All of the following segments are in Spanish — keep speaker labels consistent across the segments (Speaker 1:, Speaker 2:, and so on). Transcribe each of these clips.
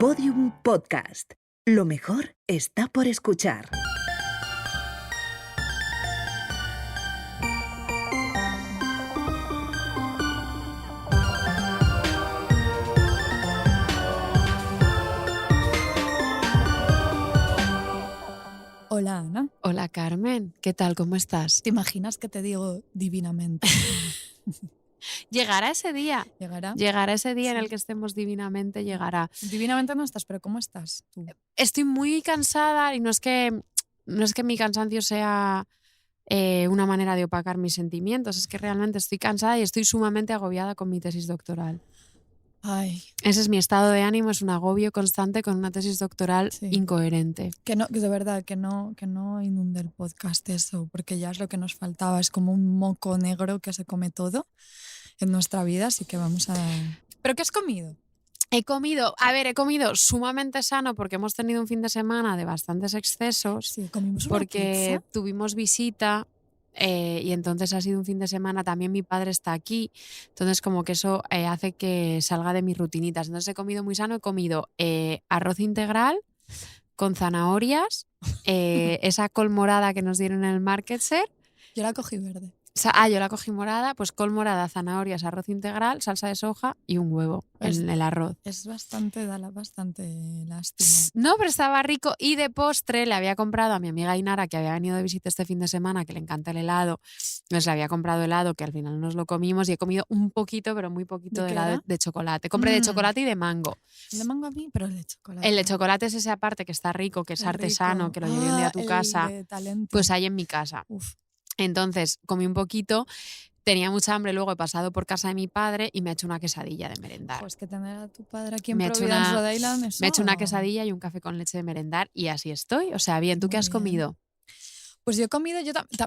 Speaker 1: Podium Podcast. Lo mejor está por escuchar.
Speaker 2: Hola, Ana.
Speaker 3: Hola, Carmen. ¿Qué tal? ¿Cómo estás?
Speaker 2: ¿Te imaginas que te digo divinamente?
Speaker 3: Llegará ese día.
Speaker 2: ¿Llegará?
Speaker 3: Llegará ese día en
Speaker 2: Sí.
Speaker 3: el que estemos divinamente, llegará.
Speaker 2: Divinamente no estás, pero ¿cómo estás tú?
Speaker 3: Estoy muy cansada y no es que mi cansancio sea una manera de opacar mis sentimientos, es que realmente estoy cansada y estoy sumamente agobiada con mi tesis doctoral.
Speaker 2: Ay,
Speaker 3: Ese es mi estado de ánimo, es un agobio constante con una tesis doctoral
Speaker 2: Sí.
Speaker 3: incoherente.
Speaker 2: que no, que de verdad, que no inunde el podcast eso, porque ya es lo que nos faltaba. Es como un moco negro que se come todo en nuestra vida, así que vamos a... ¿Pero qué has comido?
Speaker 3: He comido sumamente sano porque hemos tenido un fin de semana de bastantes excesos.
Speaker 2: Sí, comimos una
Speaker 3: Porque
Speaker 2: pizza.
Speaker 3: tuvimos visita y entonces ha sido un fin de semana. También mi padre está aquí, entonces como que eso hace que salga de mis rutinitas. Entonces he comido muy sano, he comido arroz integral con zanahorias, esa col morada que nos dieron en el Market Ser.
Speaker 2: Yo la cogí verde.
Speaker 3: Yo la cogí morada, pues col morada, zanahorias, arroz integral, salsa de soja y un huevo en el arroz.
Speaker 2: Es bastante, da bastante lástima.
Speaker 3: No, pero estaba rico. Y de postre le había comprado a mi amiga Inara, que había venido de visita este fin de semana, que le encanta el helado. Entonces le había comprado helado, que al final nos lo comimos y he comido un poquito, pero muy poquito
Speaker 2: ¿De
Speaker 3: de
Speaker 2: qué
Speaker 3: helado
Speaker 2: era?
Speaker 3: de chocolate. Compré de chocolate y de mango.
Speaker 2: El de mango a mí, pero el de chocolate.
Speaker 3: El de chocolate es ese aparte que está rico, que es
Speaker 2: Qué
Speaker 3: artesano,
Speaker 2: rico.
Speaker 3: que lo llevé un día a tu
Speaker 2: el
Speaker 3: casa.
Speaker 2: de Talenti.
Speaker 3: Pues hay en mi casa.
Speaker 2: Uf.
Speaker 3: Entonces comí un poquito, tenía mucha hambre, luego he pasado por casa de mi padre y me ha hecho una quesadilla de merendar.
Speaker 2: Pues que tener a tu padre aquí en
Speaker 3: Me he hecho
Speaker 2: Providence,
Speaker 3: una-
Speaker 2: Rhode Island, eso...
Speaker 3: Me he hecho una quesadilla y un café con leche de merendar y así estoy. O sea, bien, ¿tú qué
Speaker 2: Muy
Speaker 3: has
Speaker 2: bien.
Speaker 3: comido?
Speaker 2: Pues yo he comido,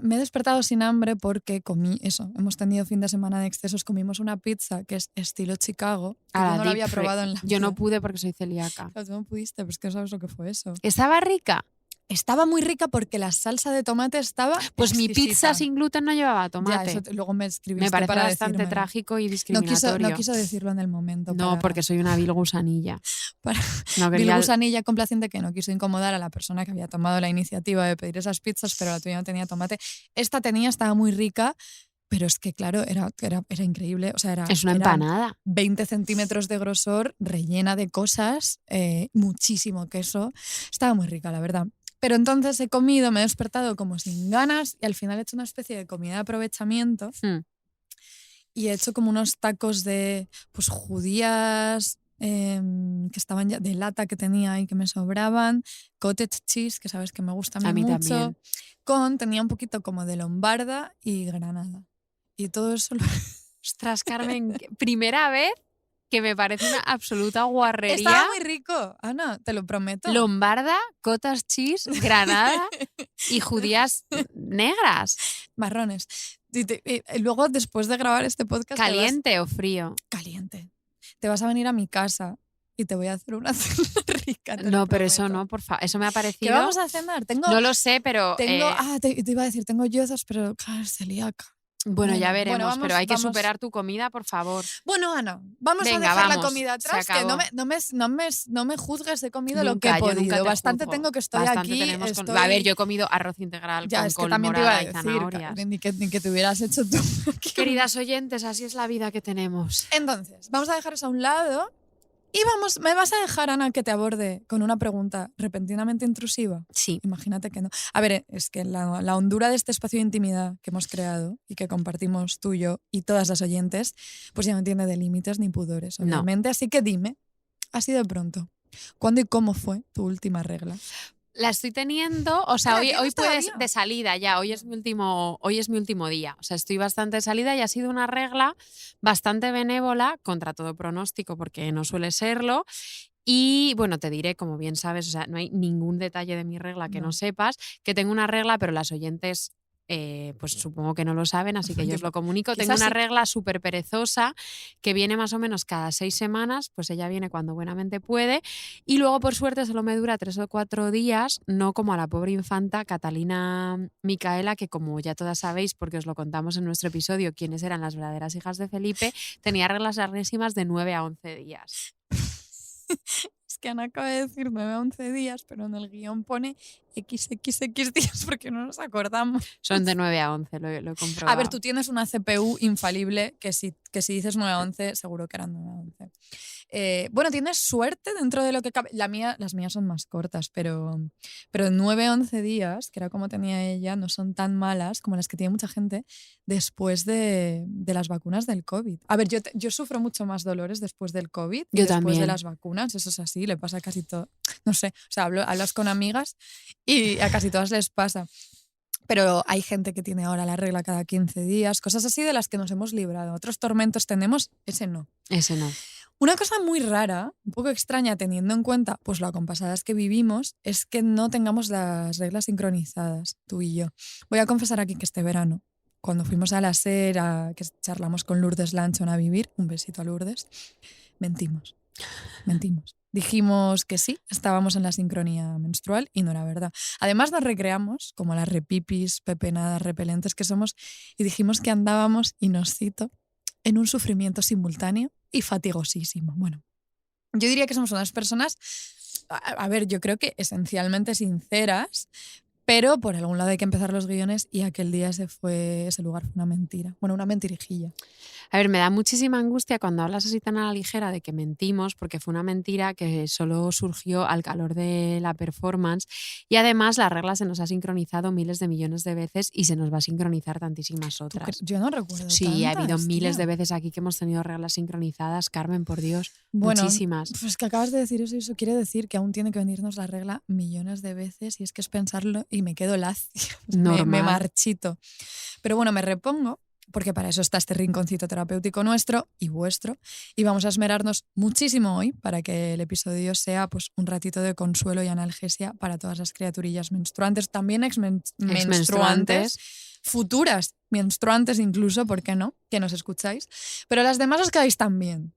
Speaker 2: me he despertado sin hambre porque comí eso. Hemos tenido fin de semana de excesos, comimos una pizza que es estilo Chicago, que yo no la había probado en la
Speaker 3: Yo no
Speaker 2: vida.
Speaker 3: pude porque soy celíaca.
Speaker 2: Claro, tú no pudiste, pues que no sabes lo que fue eso.
Speaker 3: ¿Estaba rica?
Speaker 2: Estaba muy rica porque la salsa de tomate estaba
Speaker 3: Pues mi
Speaker 2: exquisita.
Speaker 3: pizza sin gluten no llevaba
Speaker 2: Ya,
Speaker 3: tomate.
Speaker 2: eso luego me escribiste
Speaker 3: Me parece
Speaker 2: para
Speaker 3: bastante
Speaker 2: decírmelo.
Speaker 3: trágico y
Speaker 2: No
Speaker 3: discriminatorio.
Speaker 2: quiso decirlo en el momento.
Speaker 3: No, porque soy una vil gusanilla.
Speaker 2: Para
Speaker 3: No
Speaker 2: Bill
Speaker 3: quería...
Speaker 2: Gusanilla complaciente que no quiso incomodar a la persona que había tomado la iniciativa de pedir esas pizzas, pero la tuya no tenía tomate. Esta tenía, estaba muy rica, pero es que claro, era increíble. O sea,
Speaker 3: Es una
Speaker 2: era
Speaker 3: empanada.
Speaker 2: 20 centímetros de grosor, rellena de cosas, muchísimo queso. Estaba muy rica, la verdad. Pero entonces he comido, me he despertado como sin ganas y al final he hecho una especie de comida de aprovechamiento y he hecho como unos tacos de pues judías que estaban ya de lata que tenía y que me sobraban, cottage cheese, que sabes que me gusta a mí mucho,
Speaker 3: también.
Speaker 2: tenía un poquito como de lombarda y granada. Y todo eso lo...
Speaker 3: Ostras, Carmen, primera vez que me parece una absoluta guarrería.
Speaker 2: Estaba muy rico, Ana, te lo prometo.
Speaker 3: Lombarda, cottage cheese, granada y judías negras.
Speaker 2: Marrones. Y luego, después de grabar este podcast...
Speaker 3: ¿Caliente o frío?
Speaker 2: Caliente. Te vas a venir a mi casa y te voy a hacer una cena rica.
Speaker 3: No, pero eso no, por favor. Eso me ha parecido...
Speaker 2: ¿Qué vamos a cenar?
Speaker 3: No lo sé, pero...
Speaker 2: te iba a decir, tengo yozas, pero claro, es celíaca.
Speaker 3: Bueno, ya veremos, pero hay que
Speaker 2: vamos.
Speaker 3: superar tu comida, por favor.
Speaker 2: Bueno, Ana, vamos
Speaker 3: Venga,
Speaker 2: a dejar la
Speaker 3: vamos,
Speaker 2: comida
Speaker 3: se
Speaker 2: atrás, que
Speaker 3: acabó.
Speaker 2: no me juzgues, he comido lo que
Speaker 3: Nunca,
Speaker 2: he
Speaker 3: yo nunca
Speaker 2: podido.
Speaker 3: te
Speaker 2: Bastante
Speaker 3: juzgo.
Speaker 2: tengo que estoy
Speaker 3: Bastante
Speaker 2: aquí.
Speaker 3: tenemos A ver, yo he comido arroz integral
Speaker 2: Ya,
Speaker 3: con
Speaker 2: es que
Speaker 3: col
Speaker 2: también te iba a
Speaker 3: morada y
Speaker 2: decir,
Speaker 3: zanahorias.
Speaker 2: ni que te hubieras hecho tú.
Speaker 3: Queridas oyentes, así es la vida que tenemos.
Speaker 2: Entonces, vamos a dejar eso a un lado y me vas a dejar, Ana, que te aborde con una pregunta repentinamente intrusiva.
Speaker 3: Sí.
Speaker 2: Imagínate que no. A ver, es que la hondura de este espacio de intimidad que hemos creado y que compartimos tú y yo y todas las oyentes, pues ya no tiene de límites ni pudores, obviamente. Así que dime, así de pronto, ¿cuándo y cómo fue tu última regla?
Speaker 3: La estoy teniendo, o sea,
Speaker 2: Pero
Speaker 3: hoy puedes
Speaker 2: todavía.
Speaker 3: de salida ya, hoy es mi último día. O sea, estoy bastante de salida y ha sido una regla bastante benévola, contra todo pronóstico, porque no suele serlo. Y bueno, te diré, como bien sabes, o sea, no hay ningún detalle de mi regla que no sepas, que tengo una regla, pero las oyentes pues supongo que no lo saben, así que yo os lo comunico. Tengo una regla súper perezosa que viene más o menos cada 6 semanas, pues ella viene cuando buenamente puede y luego por suerte solo me dura 3 o 4 días, no como a la pobre infanta Catalina Micaela, que como ya todas sabéis, porque os lo contamos en nuestro episodio, quiénes eran las verdaderas hijas de Felipe, tenía reglas larguísimas de 9 a 11 días.
Speaker 2: Es que Ana acaba de decir 9 a 11 días, pero en el guión pone XXX días porque no nos acordamos.
Speaker 3: Son de 9 a 11, lo he comprobado.
Speaker 2: A ver, tú tienes una CPU infalible que si dices 9 a 11, seguro que eran 9 a 11. Bueno, tienes suerte dentro de lo que cabe. Las mías son más cortas, pero 9 a 11 días, que era como tenía ella, no son tan malas como las que tiene mucha gente después de las vacunas del COVID. A ver, yo sufro mucho más dolores después del COVID y después
Speaker 3: también.
Speaker 2: de las vacunas, eso es así, le pasa a casi todo. No sé, o sea, hablas con amigas y a casi todas les pasa. Pero hay gente que tiene ahora la regla cada 15 días, cosas así de las que nos hemos librado. Otros tormentos tenemos, ese no.
Speaker 3: Ese no.
Speaker 2: Una cosa muy rara, un poco extraña teniendo en cuenta pues lo acompasadas que vivimos, es que no tengamos las reglas sincronizadas, tú y yo. Voy a confesar aquí que este verano, cuando fuimos a la SER, que charlamos con Lourdes Lanchon a vivir, un besito a Lourdes, mentimos. Dijimos que sí, estábamos en la sincronía menstrual y no era verdad. Además nos recreamos, como las repipis, pepenadas, repelentes que somos, y dijimos que andábamos, y nos cito, en un sufrimiento simultáneo y fatigosísimo. Bueno, yo diría que somos unas personas, a ver, yo creo que esencialmente sinceras, pero por algún lado hay que empezar los guiones y aquel día ese lugar fue una mentira. Bueno, una mentirijilla.
Speaker 3: A ver, me da muchísima angustia cuando hablas así tan a la ligera de que mentimos, porque fue una mentira que solo surgió al calor de la performance y además la regla se nos ha sincronizado miles de millones de veces y se nos va a sincronizar tantísimas otras.
Speaker 2: Yo no recuerdo
Speaker 3: Sí, ha habido
Speaker 2: tantas,
Speaker 3: miles
Speaker 2: tía.
Speaker 3: de veces aquí que hemos tenido reglas sincronizadas, Carmen, por Dios,
Speaker 2: Bueno,
Speaker 3: muchísimas.
Speaker 2: pues que acabas de decir eso y eso quiere decir que aún tiene que venirnos la regla millones de veces y es que es pensarlo y me quedo lacia.
Speaker 3: Normal.
Speaker 2: Me marchito. Pero bueno, me repongo porque para eso está este rinconcito terapéutico nuestro y vuestro y vamos a esmerarnos muchísimo hoy para que el episodio sea pues un ratito de consuelo y analgesia para todas las criaturillas menstruantes, también menstruantes, futuras menstruantes incluso, ¿por qué no? Que nos escucháis. Pero las demás os quedáis también.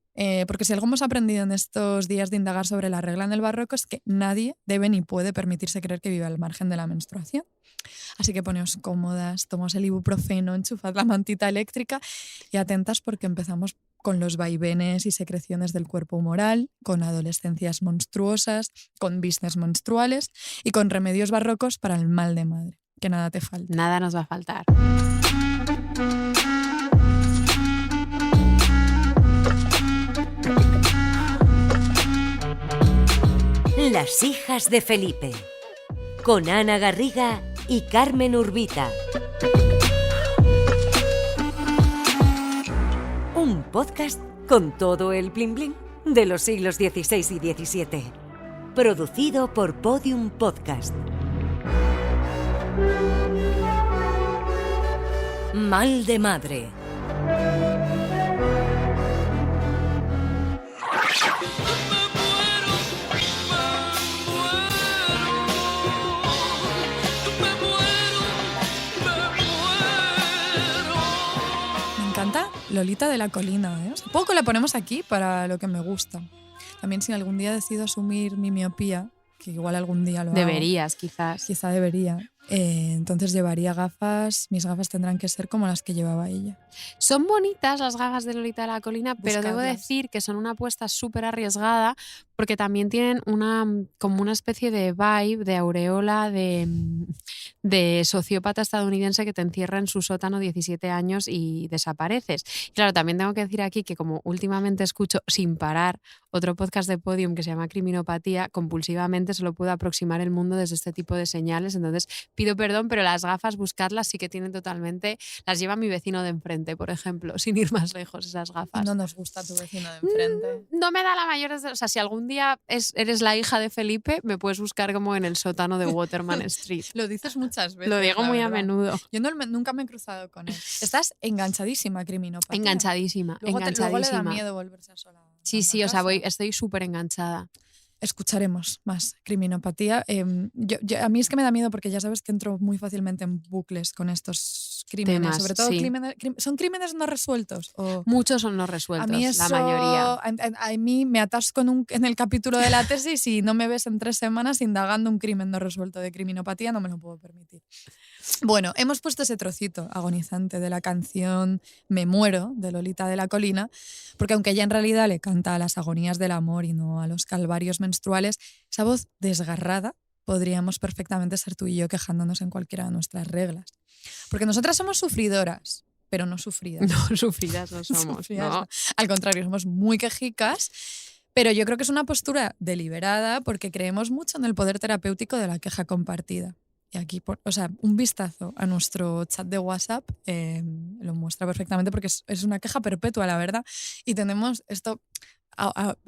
Speaker 2: Porque si algo hemos aprendido en estos días de indagar sobre la regla en el barroco es que nadie debe ni puede permitirse creer que vive al margen de la menstruación. Así que poneos cómodas, tomaos el ibuprofeno, enchufad la mantita eléctrica y atentas porque empezamos con los vaivenes y secreciones del cuerpo humoral, con adolescencias monstruosas, con business menstruales y con remedios barrocos para el mal de madre. Que nada te falte.
Speaker 3: Nada nos va a faltar.
Speaker 4: Las hijas de Felipe, con Ana Garriga y Carmen Urbita. Un podcast con todo el bling bling de los siglos XVI y XVII. Producido por Podium Podcast. Mal de madre.
Speaker 2: Lolita de la Colina, ¿eh? O sea, poco la ponemos aquí para lo que me gusta. También si algún día decido asumir mi miopía, que igual algún día lo hago.
Speaker 3: Deberías, quizás.
Speaker 2: Quizá debería. Entonces llevaría gafas, mis gafas tendrán que ser como las que llevaba ella.
Speaker 3: Son bonitas las gafas de Lolita de la Colina, pero debo
Speaker 2: Buscadlas.
Speaker 3: decir que son una apuesta súper arriesgada porque también tienen como una especie de vibe, de aureola, de sociópata estadounidense que te encierra en su sótano 17 años y desapareces. Y claro, también tengo que decir aquí que como últimamente escucho sin parar otro podcast de Podium que se llama Criminopatía, compulsivamente solo puedo aproximar el mundo desde este tipo de señales, entonces pido perdón, pero las gafas, buscadlas, sí que tienen totalmente, las lleva mi vecino de enfrente, por ejemplo, sin ir más lejos esas gafas.
Speaker 2: No nos gusta tu vecino de enfrente.
Speaker 3: No me da la mayor... O sea, si algún día eres la hija de Felipe, me puedes buscar como en el sótano de Waterman Street.
Speaker 2: Lo dices muchas veces.
Speaker 3: Lo digo
Speaker 2: la
Speaker 3: muy
Speaker 2: verdad.
Speaker 3: a menudo.
Speaker 2: Yo nunca me he cruzado con él. Estás enganchadísima, Criminopatía.
Speaker 3: Enganchadísima,
Speaker 2: Luego le da
Speaker 3: enganchadísima.
Speaker 2: miedo volverse sola.
Speaker 3: Sí, sí, o sea, estoy súper enganchada.
Speaker 2: Escucharemos más Criminopatía. A mí es que me da miedo porque ya sabes que entro muy fácilmente en bucles con estos muchos crímenes,
Speaker 3: Temas,
Speaker 2: sobre todo
Speaker 3: sí.
Speaker 2: ¿son crímenes no resueltos? O...
Speaker 3: Muchos son no resueltos,
Speaker 2: A mí eso,
Speaker 3: la mayoría.
Speaker 2: a mí me atasco en el capítulo de la tesis y no me ves en 3 semanas indagando un crimen no resuelto de criminopatía, no me lo puedo permitir. Bueno, hemos puesto ese trocito agonizante de la canción Me muero, de Lolita de la Colina, porque aunque ella en realidad le canta a las agonías del amor y no a los calvarios menstruales, esa voz desgarrada podríamos perfectamente ser tú y yo quejándonos en cualquiera de nuestras reglas. Porque nosotras somos sufridoras, pero no sufridas.
Speaker 3: No, sufridas no somos.
Speaker 2: Sufridas,
Speaker 3: no.
Speaker 2: no. Al contrario, somos muy quejicas, pero yo creo que es una postura deliberada porque creemos mucho en el poder terapéutico de la queja compartida. Y aquí, o sea, un vistazo a nuestro chat de WhatsApp lo muestra perfectamente porque es una queja perpetua, la verdad. Y tenemos esto...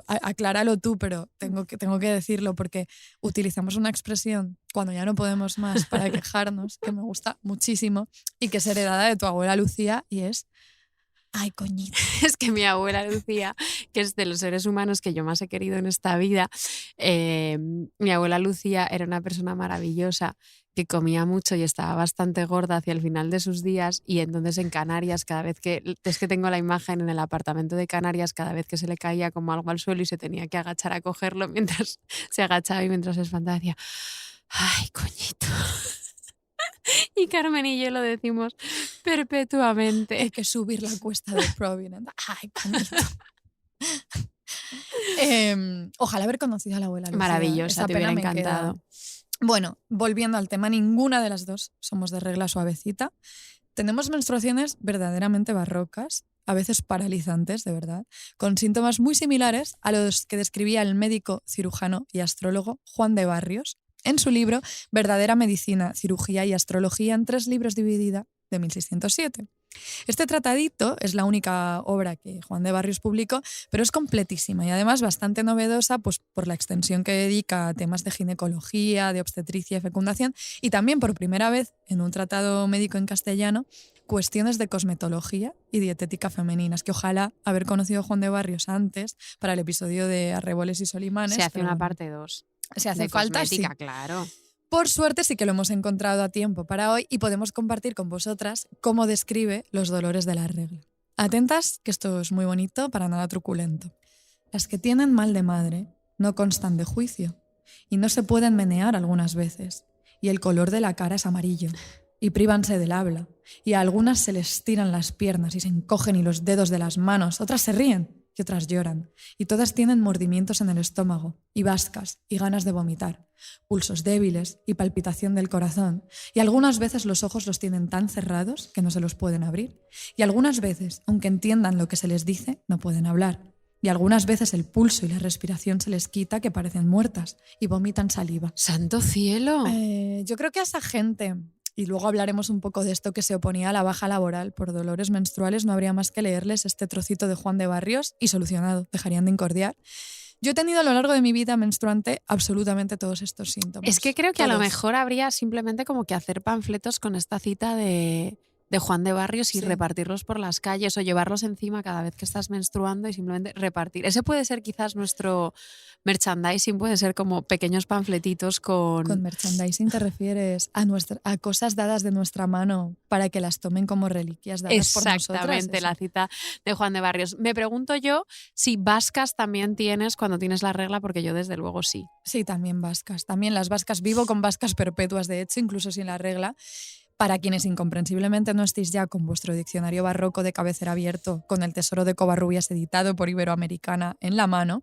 Speaker 2: acláralo tú, pero tengo que decirlo porque utilizamos una expresión cuando ya no podemos más para quejarnos, que me gusta muchísimo y que es heredada de tu abuela Lucía y es ay, coñito.
Speaker 3: Es que mi abuela Lucía, que es de los seres humanos que yo más he querido en esta vida, mi abuela Lucía era una persona maravillosa que comía mucho y estaba bastante gorda hacia el final de sus días, y entonces en Canarias, cada vez que, es que tengo la imagen en el apartamento de Canarias, cada vez que se le caía como algo al suelo y se tenía que agachar a cogerlo, mientras se agachaba y mientras se espantaba decía, ay, coñito. Y Carmen y yo lo decimos perpetuamente.
Speaker 2: Hay que subir la cuesta de Providence. Ay, coñito. Ojalá haber conocido a la abuela Lucía.
Speaker 3: Maravillosa,
Speaker 2: Esa
Speaker 3: te
Speaker 2: pena
Speaker 3: hubiera
Speaker 2: me queda.
Speaker 3: encantado.
Speaker 2: Bueno, volviendo al tema, ninguna de las dos somos de regla suavecita. Tenemos menstruaciones verdaderamente barrocas, a veces paralizantes, de verdad, con síntomas muy similares a los que describía el médico, cirujano y astrólogo Juan de Barrios en su libro Verdadera Medicina, Cirugía y Astrología en 3 libros dividida, de 1607. Este tratadito es la única obra que Juan de Barrios publicó, pero es completísima y además bastante novedosa pues, por la extensión que dedica a temas de ginecología, de obstetricia y fecundación, y también por primera vez en un tratado médico en castellano, cuestiones de cosmetología y dietética femeninas, que ojalá haber conocido a Juan de Barrios antes para el episodio de Arreboles y Solimanes.
Speaker 3: Se hace
Speaker 2: pero
Speaker 3: una
Speaker 2: bueno,
Speaker 3: parte 2.
Speaker 2: se hace falta, sí.
Speaker 3: Claro.
Speaker 2: Por suerte sí que lo hemos encontrado a tiempo para hoy y podemos compartir con vosotras cómo describe los dolores de la regla. Atentas, que esto es muy bonito, para nada truculento. Las que tienen mal de madre no constan de juicio y no se pueden menear algunas veces, y el color de la cara es amarillo, y prívanse del habla, y a algunas se les tiran las piernas y se encogen y los dedos de las manos, otras se ríen y otras lloran, y todas tienen mordimientos en el estómago, y bascas, y ganas de vomitar, pulsos débiles y palpitación del corazón, y algunas veces los ojos los tienen tan cerrados que no se los pueden abrir, y algunas veces, aunque entiendan lo que se les dice, no pueden hablar, y algunas veces el pulso y la respiración se les quita que parecen muertas, y vomitan saliva.
Speaker 3: ¡Santo cielo!
Speaker 2: Yo creo que a esa gente... Y luego hablaremos un poco de esto que se oponía a la baja laboral por dolores menstruales. No habría más que leerles este trocito de Juan de Barrios y solucionado, dejarían de incordiar. Yo he tenido a lo largo de mi vida menstruante absolutamente todos estos síntomas.
Speaker 3: Es que creo que
Speaker 2: todos.
Speaker 3: a lo mejor habría simplemente como que hacer panfletos con esta cita de Juan de Barrios y
Speaker 2: Sí.
Speaker 3: repartirlos por las calles o llevarlos encima cada vez que estás menstruando y simplemente repartir. Ese puede ser quizás nuestro merchandising, puede ser como pequeños panfletitos con...
Speaker 2: Con merchandising te refieres a cosas dadas de nuestra mano para que las tomen como reliquias dadas por nosotras.
Speaker 3: Exactamente, la cita de Juan de Barrios. Me pregunto yo si vascas también tienes cuando tienes la regla, porque yo desde luego sí.
Speaker 2: Sí, también vascas. También las vascas. Vivo con vascas perpetuas, de hecho, incluso sin la regla. Para quienes incomprensiblemente no estéis ya con vuestro diccionario barroco de cabecera abierto, con el Tesoro de Covarrubias editado por Iberoamericana en la mano,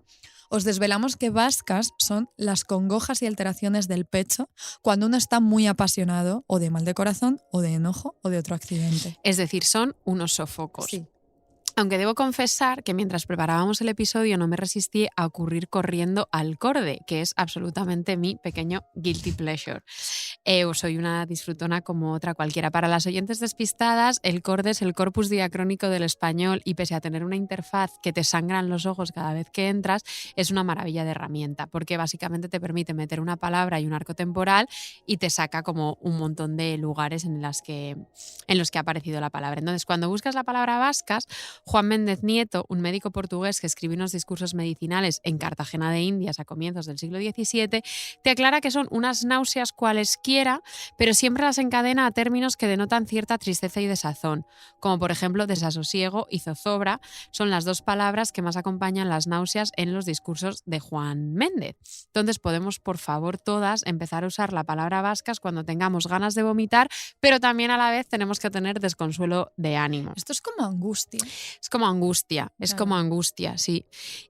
Speaker 2: os desvelamos que vascas son las congojas y alteraciones del pecho cuando uno está muy apasionado o de mal de corazón o de enojo o de otro accidente.
Speaker 3: Es decir, son unos sofocos.
Speaker 2: Sí.
Speaker 3: Aunque debo confesar que mientras preparábamos el episodio no me resistí a ocurrir corriendo al corde, que es absolutamente mi pequeño guilty pleasure. Soy una disfrutona como otra cualquiera. Para las oyentes despistadas, el corde es el corpus diacrónico del español y pese a tener una interfaz que te sangran los ojos cada vez que entras, es una maravilla de herramienta, porque básicamente te permite meter una palabra y un arco temporal y te saca como un montón de lugares en los que ha aparecido la palabra. Entonces, cuando buscas la palabra vascas, Juan Méndez Nieto, un médico portugués que escribió unos discursos medicinales en Cartagena de Indias a comienzos del siglo XVII, te aclara que son unas náuseas cualesquiera, pero siempre las encadena a términos que denotan cierta tristeza y desazón, como por ejemplo desasosiego y zozobra, son las dos palabras que más acompañan las náuseas en los discursos de Juan Méndez. Entonces podemos, por favor, todas empezar a usar la palabra vascas cuando tengamos ganas de vomitar, pero también a la vez tenemos que tener desconsuelo de ánimo.
Speaker 2: Esto es como angustia.
Speaker 3: Es como angustia,
Speaker 2: Claro.
Speaker 3: sí.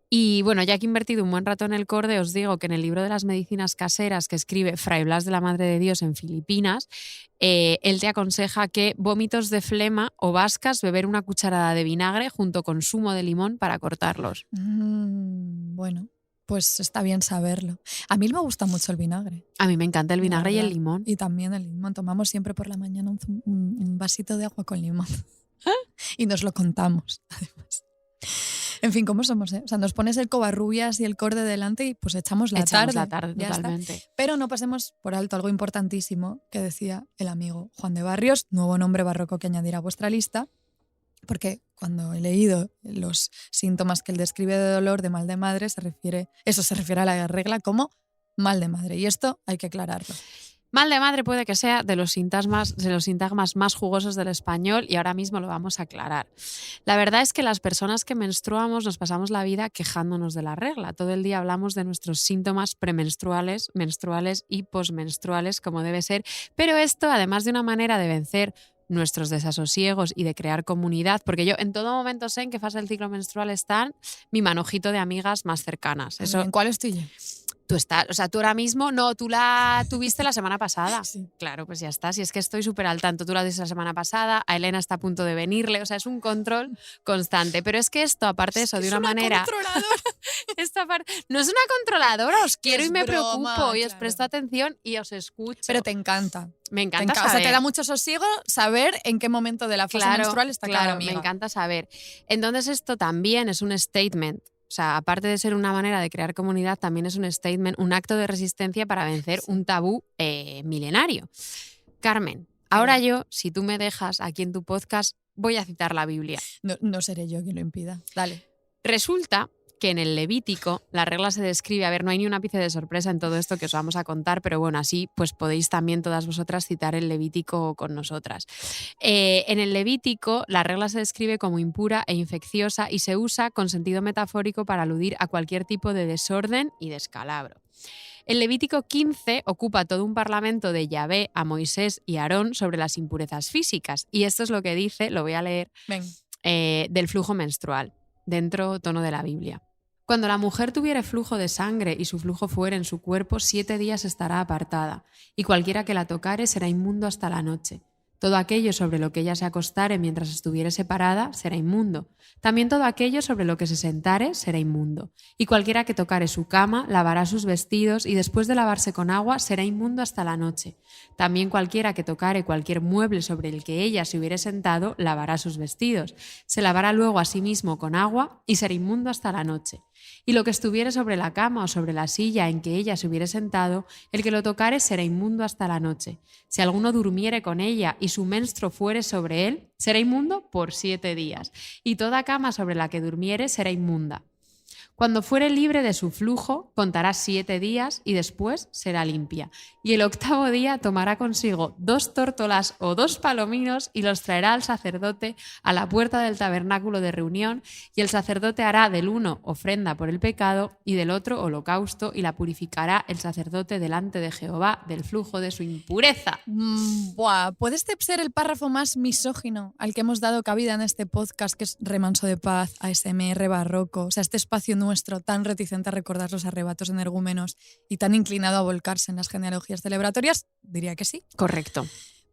Speaker 3: Y bueno, ya que he invertido un buen rato en el corde, os digo que en el libro de las medicinas caseras que escribe Fray Blas de la Madre de Dios en Filipinas, él te aconseja que vómitos de flema o vascas, beber una cucharada de vinagre junto con zumo de limón para cortarlos.
Speaker 2: Bueno, pues está bien saberlo. A mí me gusta mucho el vinagre.
Speaker 3: A mí me encanta el
Speaker 2: la
Speaker 3: vinagre y el
Speaker 2: verdad.
Speaker 3: limón.
Speaker 2: Y también el limón. Tomamos siempre por la mañana un vasito de agua con limón. Y nos lo contamos, además. En fin, ¿cómo somos? O sea, nos pones el covarrubias y el corde delante y pues echamos la tarde. Ya
Speaker 3: totalmente.
Speaker 2: está. Pero no pasemos por alto algo importantísimo que decía el amigo Juan de Barrios, nuevo nombre barroco que añadir a vuestra lista, porque cuando he leído los síntomas que él describe de dolor, de mal de madre, se refiere a la regla como mal de madre. Y esto hay que aclararlo.
Speaker 3: Mal de madre puede que sea de los sintagmas más jugosos del español y ahora mismo lo vamos a aclarar. La verdad es que las personas que menstruamos nos pasamos la vida quejándonos de la regla. Todo el día hablamos de nuestros síntomas premenstruales, menstruales y posmenstruales como debe ser, pero esto, además de una manera de vencer nuestros desasosiegos y de crear comunidad, porque yo en todo momento sé en qué fase del ciclo menstrual están mi manojito de amigas más cercanas. Eso,
Speaker 2: ¿En cuál estoy yo?
Speaker 3: tú estás, o sea, tú ahora mismo, no, tú la tuviste la semana pasada.
Speaker 2: Sí.
Speaker 3: Claro, pues ya está. Si es que estoy súper al tanto, tú la tuviste la semana pasada, a Elena está a punto de venirle, o sea, es un control constante. Pero es que esto, aparte de eso, de una manera. Esto no es una controladora, os quiero
Speaker 2: Es
Speaker 3: y me
Speaker 2: broma,
Speaker 3: preocupo y os
Speaker 2: claro.
Speaker 3: presto atención y os escucho.
Speaker 2: Pero te encanta.
Speaker 3: Me encanta
Speaker 2: O sea,
Speaker 3: saber.
Speaker 2: te da mucho sosiego saber en qué momento de la fase menstrual está cada amiga.
Speaker 3: Me encanta saber. Entonces esto también es un statement. O sea, aparte de ser una manera de crear comunidad, también es un statement, un acto de resistencia para vencer un tabú milenario. Carmen, ahora yo, si tú me dejas aquí en tu podcast, voy a citar la Biblia.
Speaker 2: No seré yo quien lo impida. Dale.
Speaker 3: Resulta que en el Levítico la regla se describe, a ver, no hay ni un ápice de sorpresa en todo esto que os vamos a contar, pero bueno, así pues podéis también todas vosotras citar el Levítico con nosotras. En el Levítico la regla se describe como impura e infecciosa y se usa con sentido metafórico para aludir a cualquier tipo de desorden y descalabro. El Levítico 15 ocupa todo un parlamento de Yahvé a Moisés y Aarón sobre las impurezas físicas y esto es lo que dice, lo voy a leer,
Speaker 2: Ven.
Speaker 3: del flujo menstrual, dentro tono de la Biblia. Cuando la mujer tuviere flujo de sangre y su flujo fuere en su cuerpo, 7 días estará apartada, y cualquiera que la tocare será inmundo hasta la noche. Todo aquello sobre lo que ella se acostare mientras estuviere separada será inmundo. También todo aquello sobre lo que se sentare será inmundo. Y cualquiera que tocare su cama lavará sus vestidos y después de lavarse con agua será inmundo hasta la noche. También cualquiera que tocare cualquier mueble sobre el que ella se hubiere sentado lavará sus vestidos. Se lavará luego a sí mismo con agua y será inmundo hasta la noche. Y lo que estuviere sobre la cama o sobre la silla en que ella se hubiere sentado, el que lo tocare será inmundo hasta la noche. Si alguno durmiere con ella y su menstruo fuere sobre él, será inmundo por 7 días. Y toda cama sobre la que durmiere será inmunda. Cuando fuere libre de su flujo, contará 7 días y después será limpia. Y el 8º día tomará consigo 2 tórtolas o 2 palominos y los traerá al sacerdote a la puerta del tabernáculo de reunión, y el sacerdote hará del uno ofrenda por el pecado y del otro holocausto, y la purificará el sacerdote delante de Jehová del flujo de su impureza.
Speaker 2: ¿Puede este ser el párrafo más misógino al que hemos dado cabida en este podcast, que es Remanso de Paz, ASMR barroco? O sea, este espacio nuestro tan reticente a recordar los arrebatos energúmenos y tan inclinado a volcarse en las genealogías celebratorias, diría que sí.
Speaker 3: Correcto.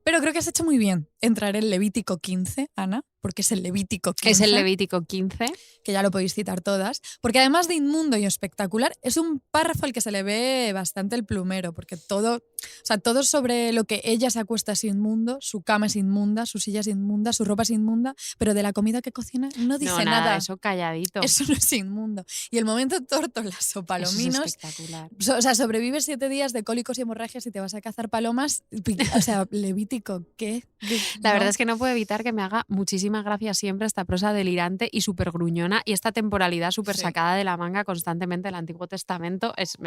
Speaker 2: Pero creo que has hecho muy bien en traer el Levítico 15, Ana, porque es el Levítico 15.
Speaker 3: Es el Levítico 15.
Speaker 2: Que ya lo podéis citar todas, porque además de inmundo y espectacular, es un párrafo al que se le ve bastante el plumero, porque todo sobre lo que ella se acuesta es inmundo, su cama es inmunda, su silla es inmunda, su ropa es inmunda, pero de la comida que cocina no dice nada.
Speaker 3: Eso calladito.
Speaker 2: Eso no es inmundo. Y el momento tórtolas o palominos,
Speaker 3: eso es espectacular.
Speaker 2: O sea, sobrevives 7 días de cólicos y hemorragias y te vas a cazar palomas. O sea, Levítico, ¿qué?
Speaker 3: La verdad es que no puedo evitar que me haga muchísima muchísima gracia siempre esta prosa delirante y súper gruñona y esta temporalidad súper
Speaker 2: Sí.
Speaker 3: sacada de la manga constantemente del Antiguo Testamento es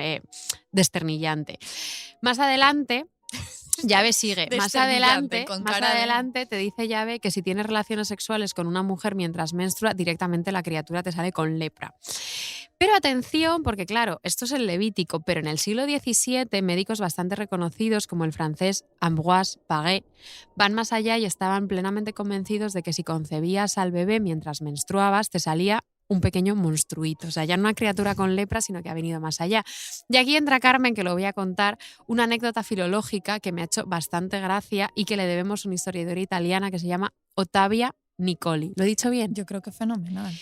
Speaker 3: desternillante. Más adelante, Yahvé sigue.
Speaker 2: Desternillante, con
Speaker 3: Más
Speaker 2: cara de-
Speaker 3: adelante te dice Yahvé que si tienes relaciones sexuales con una mujer mientras menstrua, directamente la criatura te sale con lepra. Pero atención, porque claro, esto es el Levítico, pero en el siglo XVII médicos bastante reconocidos como el francés Ambroise Paré van más allá y estaban plenamente convencidos de que si concebías al bebé mientras menstruabas te salía un pequeño monstruito, o sea, ya no una criatura con lepra, sino que ha venido más allá. Y aquí entra Carmen, que lo voy a contar, una anécdota filológica que me ha hecho bastante gracia y que le debemos a una historiadora italiana que se llama Ottavia Nicoli. ¿Lo he dicho bien?
Speaker 2: Yo creo que fenomenal.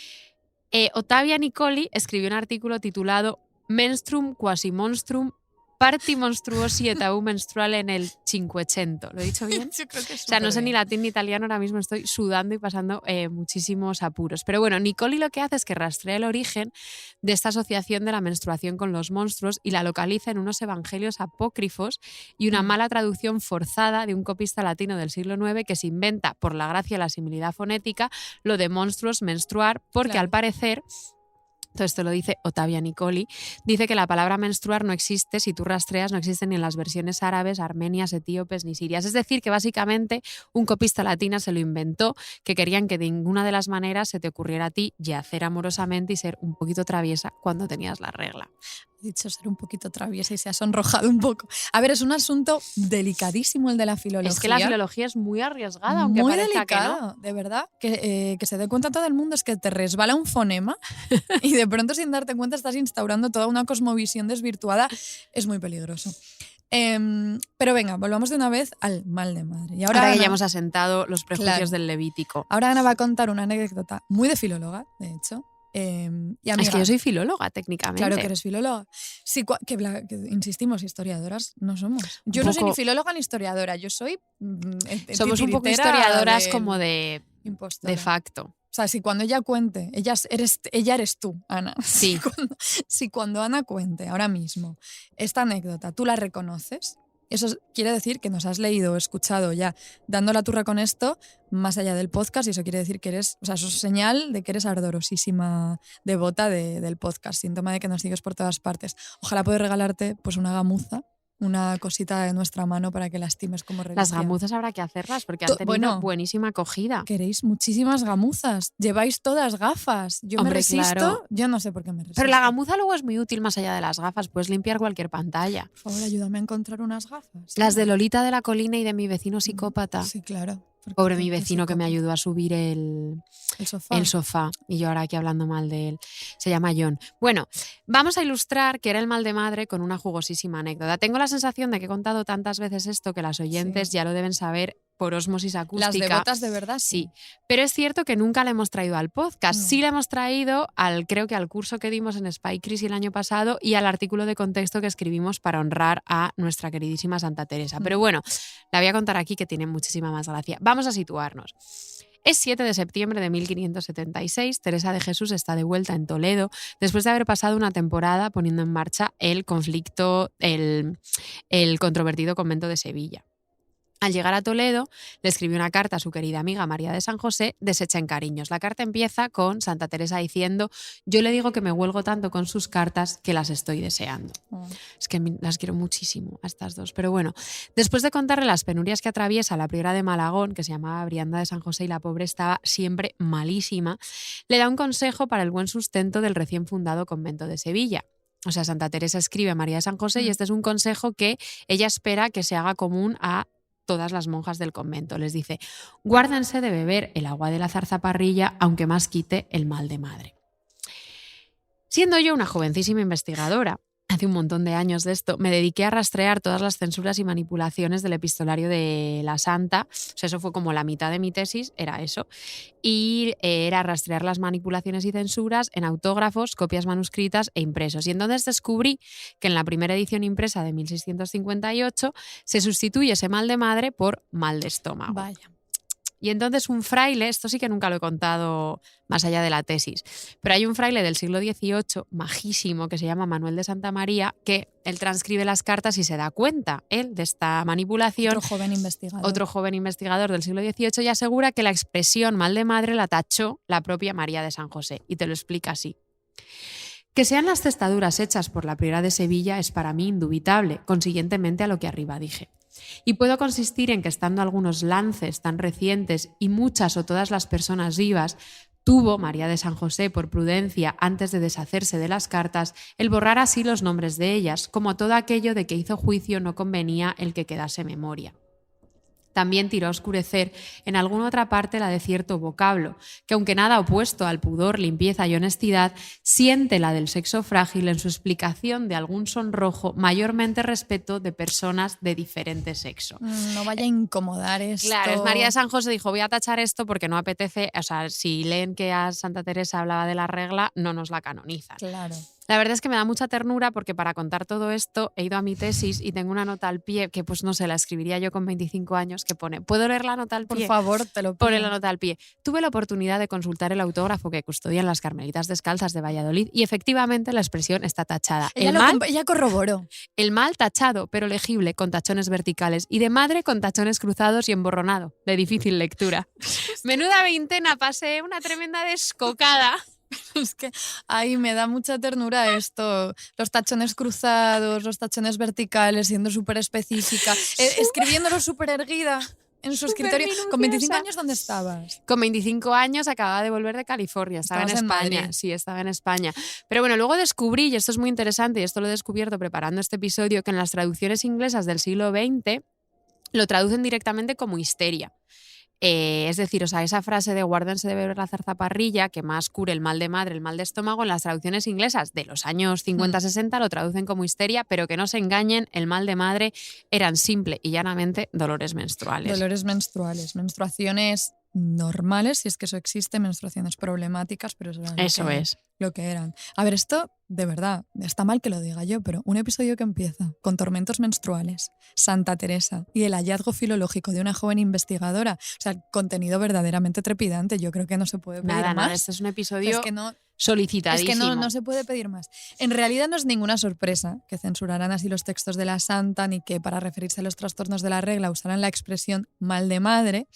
Speaker 3: Ottavia Nicoli escribió un artículo titulado Menstruum quasi monstrum, parti monstruosi et au menstruale en el Cinquecento. ¿Lo he dicho bien?
Speaker 2: Yo creo que
Speaker 3: O sea, no sé ni latín ni italiano, ahora mismo estoy sudando y pasando muchísimos apuros. Pero bueno, Nicoli lo que hace es que rastrea el origen de esta asociación de la menstruación con los monstruos y la localiza en unos evangelios apócrifos y una mala traducción forzada de un copista latino del siglo IX que se inventa, por la gracia de la similidad fonética, lo de monstruos, menstruar, porque
Speaker 2: Claro.
Speaker 3: al parecer... Todo esto lo dice Ottavia Nicoli. Dice que la palabra menstruar no existe, si tú rastreas, no existe ni en las versiones árabes, armenias, etíopes ni sirias. Es decir, que básicamente un copista latina se lo inventó, que querían que de ninguna de las maneras se te ocurriera a ti yacer amorosamente y ser un poquito traviesa cuando tenías la regla.
Speaker 2: He dicho ser un poquito traviesa y se ha sonrojado un poco. A ver, es un asunto delicadísimo el de la filología.
Speaker 3: Es que la filología es muy arriesgada, aunque
Speaker 2: muy
Speaker 3: parezca que
Speaker 2: delicado,
Speaker 3: no.
Speaker 2: de verdad. Que se dé cuenta todo el mundo es que te resbala un fonema y de pronto sin darte cuenta estás instaurando toda una cosmovisión desvirtuada. Es muy peligroso. Pero venga, volvamos de una vez al mal de madre. Y
Speaker 3: Ahora que
Speaker 2: Ana-
Speaker 3: ya hemos asentado los prejuicios
Speaker 2: Claro.
Speaker 3: del Levítico.
Speaker 2: ahora Ana va a contar una anécdota muy de filóloga, de hecho. Y
Speaker 3: Es
Speaker 2: amiga,
Speaker 3: que yo soy filóloga, técnicamente.
Speaker 2: claro que eres filóloga. Sí, que insistimos, historiadoras no somos. Yo
Speaker 3: Un
Speaker 2: no soy ni
Speaker 3: poco-
Speaker 2: filóloga ni historiadora, yo soy
Speaker 3: Somos un poco
Speaker 2: titiritera
Speaker 3: historiadoras
Speaker 2: de-
Speaker 3: como de
Speaker 2: impostora.
Speaker 3: facto.
Speaker 2: O sea, si cuando ella cuente, ella eres tú, Ana.
Speaker 3: Sí.
Speaker 2: Si cuando Ana cuente ahora mismo esta anécdota, tú la reconoces, eso quiere decir que nos has leído o escuchado ya dando la turra con esto más allá del podcast y eso quiere decir que eres, o sea, eso es señal de que eres ardorosísima devota del podcast, síntoma de que nos sigues por todas partes. Ojalá pueda regalarte pues una gamuza, una cosita de nuestra mano para que la estimes como reliquia.
Speaker 3: Las gamuzas habrá que hacerlas porque han tenido
Speaker 2: Bueno.
Speaker 3: buenísima acogida.
Speaker 2: Queréis muchísimas gamuzas, lleváis todas gafas. Yo
Speaker 3: Hombre,
Speaker 2: me resisto,
Speaker 3: claro.
Speaker 2: yo no sé por qué me resisto.
Speaker 3: Pero la gamuza luego es muy útil más allá de las gafas. Puedes limpiar cualquier pantalla.
Speaker 2: Por favor, ayúdame a encontrar unas gafas.
Speaker 3: Las de Lolita de la Colina y de Mi vecino psicópata.
Speaker 2: Sí, claro. porque
Speaker 3: Pobre mi
Speaker 2: qué
Speaker 3: vecino que me
Speaker 2: psicópata.
Speaker 3: ayudó a subir el
Speaker 2: El sofá.
Speaker 3: y yo ahora aquí hablando mal de él. Se llama John. Bueno, vamos a ilustrar que era el mal de madre con una jugosísima anécdota. Tengo la sensación de que he contado tantas veces esto que las oyentes ya lo deben saber por ósmosis
Speaker 2: Las
Speaker 3: acústica.
Speaker 2: devotas de verdad,
Speaker 3: Sí, pero es cierto que nunca la hemos traído al podcast.
Speaker 2: No.
Speaker 3: Sí la hemos traído creo que al curso que dimos en Spy Crisis el año pasado y al artículo de contexto que escribimos para honrar a nuestra queridísima Santa Teresa. Pero bueno, la voy a contar aquí que tiene muchísima más gracia. Vamos a situarnos. Es 7 de septiembre de 1576. Teresa de Jesús está de vuelta en Toledo después de haber pasado una temporada poniendo en marcha el conflicto, el controvertido convento de Sevilla. Al llegar a Toledo, le escribió una carta a su querida amiga María de San José, deshecha en cariños. La carta empieza con Santa Teresa diciendo: yo le digo que me huelgo tanto con sus cartas que las estoy deseando.
Speaker 2: Oh.
Speaker 3: Es que las quiero muchísimo a estas dos. Pero bueno, después de contarle las penurias que atraviesa la priora de Malagón, que se llamaba Brianda de San José y la pobre estaba siempre malísima, le da un consejo para el buen sustento del recién fundado convento de Sevilla. O sea, Santa Teresa escribe a María de San José y este es un consejo que ella espera que se haga común a todas las monjas del convento. Les dice: guárdense de beber el agua de la zarzaparrilla, aunque más quite el mal de madre. Siendo yo una jovencísima investigadora, hace un montón de años de esto, me dediqué a rastrear todas las censuras y manipulaciones del epistolario de la Santa. O sea, eso fue como la mitad de mi tesis, era eso. Y era rastrear las manipulaciones y censuras en autógrafos, copias manuscritas e impresos. Y entonces descubrí que en la primera edición impresa de 1658 se sustituye ese mal de madre por mal de estómago.
Speaker 2: Vaya.
Speaker 3: Y entonces un fraile, esto sí que nunca lo he contado más allá de la tesis, pero hay un fraile del siglo XVIII, majísimo, que se llama Manuel de Santa María, que él transcribe las cartas y se da cuenta, él, de esta manipulación. Otro joven investigador del siglo XVIII y asegura que la expresión mal de madre la tachó la propia María de San José. Y te lo explica así. Que sean las testaduras hechas por la priora de Sevilla es para mí indubitable, consiguientemente a lo que arriba dije. Y puedo consistir en que estando algunos lances tan recientes y muchas o todas las personas vivas, tuvo María de San José por prudencia, antes de deshacerse de las cartas, el borrar así los nombres de ellas, como todo aquello de que hizo juicio no convenía el que quedase memoria. También tiró a oscurecer en alguna otra parte la de cierto vocablo, que aunque nada opuesto al pudor, limpieza y honestidad, siente la del sexo frágil en su explicación de algún sonrojo, mayormente respeto de personas de diferente sexo.
Speaker 2: No vaya a incomodar esto.
Speaker 3: Claro, es María de San José dijo, voy a tachar esto porque no apetece, o sea, si leen que a Santa Teresa hablaba de la regla, no nos la canonizan.
Speaker 2: Claro.
Speaker 3: La verdad es que me da mucha ternura porque para contar todo esto he ido a mi tesis y tengo una nota al pie que pues no sé, la escribiría yo con 25 años que pone, ¿puedo leer la nota al pie?
Speaker 2: Por favor, te lo pido.
Speaker 3: Pone la nota al pie. Tuve la oportunidad de consultar el autógrafo que custodian las Carmelitas Descalzas de Valladolid y efectivamente la expresión está tachada.
Speaker 2: Ella corroboró.
Speaker 3: El mal tachado, pero legible, con tachones verticales y de madre con tachones cruzados y emborronado, de difícil lectura. Menuda veintena, pasé una tremenda descocada.
Speaker 2: Es que ahí me da mucha ternura esto, los tachones cruzados, los tachones verticales, siendo súper específica, escribiéndolo súper erguida en su escritorio. ¿Con 25 años dónde estabas?
Speaker 3: Con 25 años acababa de volver de California, estaba en España.
Speaker 2: Madrid.
Speaker 3: Sí, estaba en España. Pero bueno, luego descubrí, y esto es muy interesante, y esto lo he descubierto preparando este episodio, que en las traducciones inglesas del siglo XX lo traducen directamente como histeria. Es decir, o sea, esa frase de guárdense de beber la zarzaparrilla, que más cure el mal de madre, el mal de estómago, en las traducciones inglesas de los años 50-60 lo traducen como histeria, pero que no se engañen, el mal de madre eran simple y llanamente dolores menstruales.
Speaker 2: Dolores menstruales, menstruaciones normales, si es que eso existe, menstruaciones problemáticas, pero eso es lo que eran. A ver, esto, de verdad, está mal que lo diga yo, pero un episodio que empieza con tormentos menstruales, Santa Teresa y el hallazgo filológico de una joven investigadora, o sea, contenido verdaderamente trepidante, yo creo que no se puede pedir más.
Speaker 3: Nada, este es un episodio
Speaker 2: solicitadísimo. Es que no se
Speaker 3: puede.
Speaker 2: puede pedir más. En realidad no es ninguna sorpresa que censuraran así los textos de la santa, ni que para referirse a los trastornos de la regla usaran la expresión mal de madre,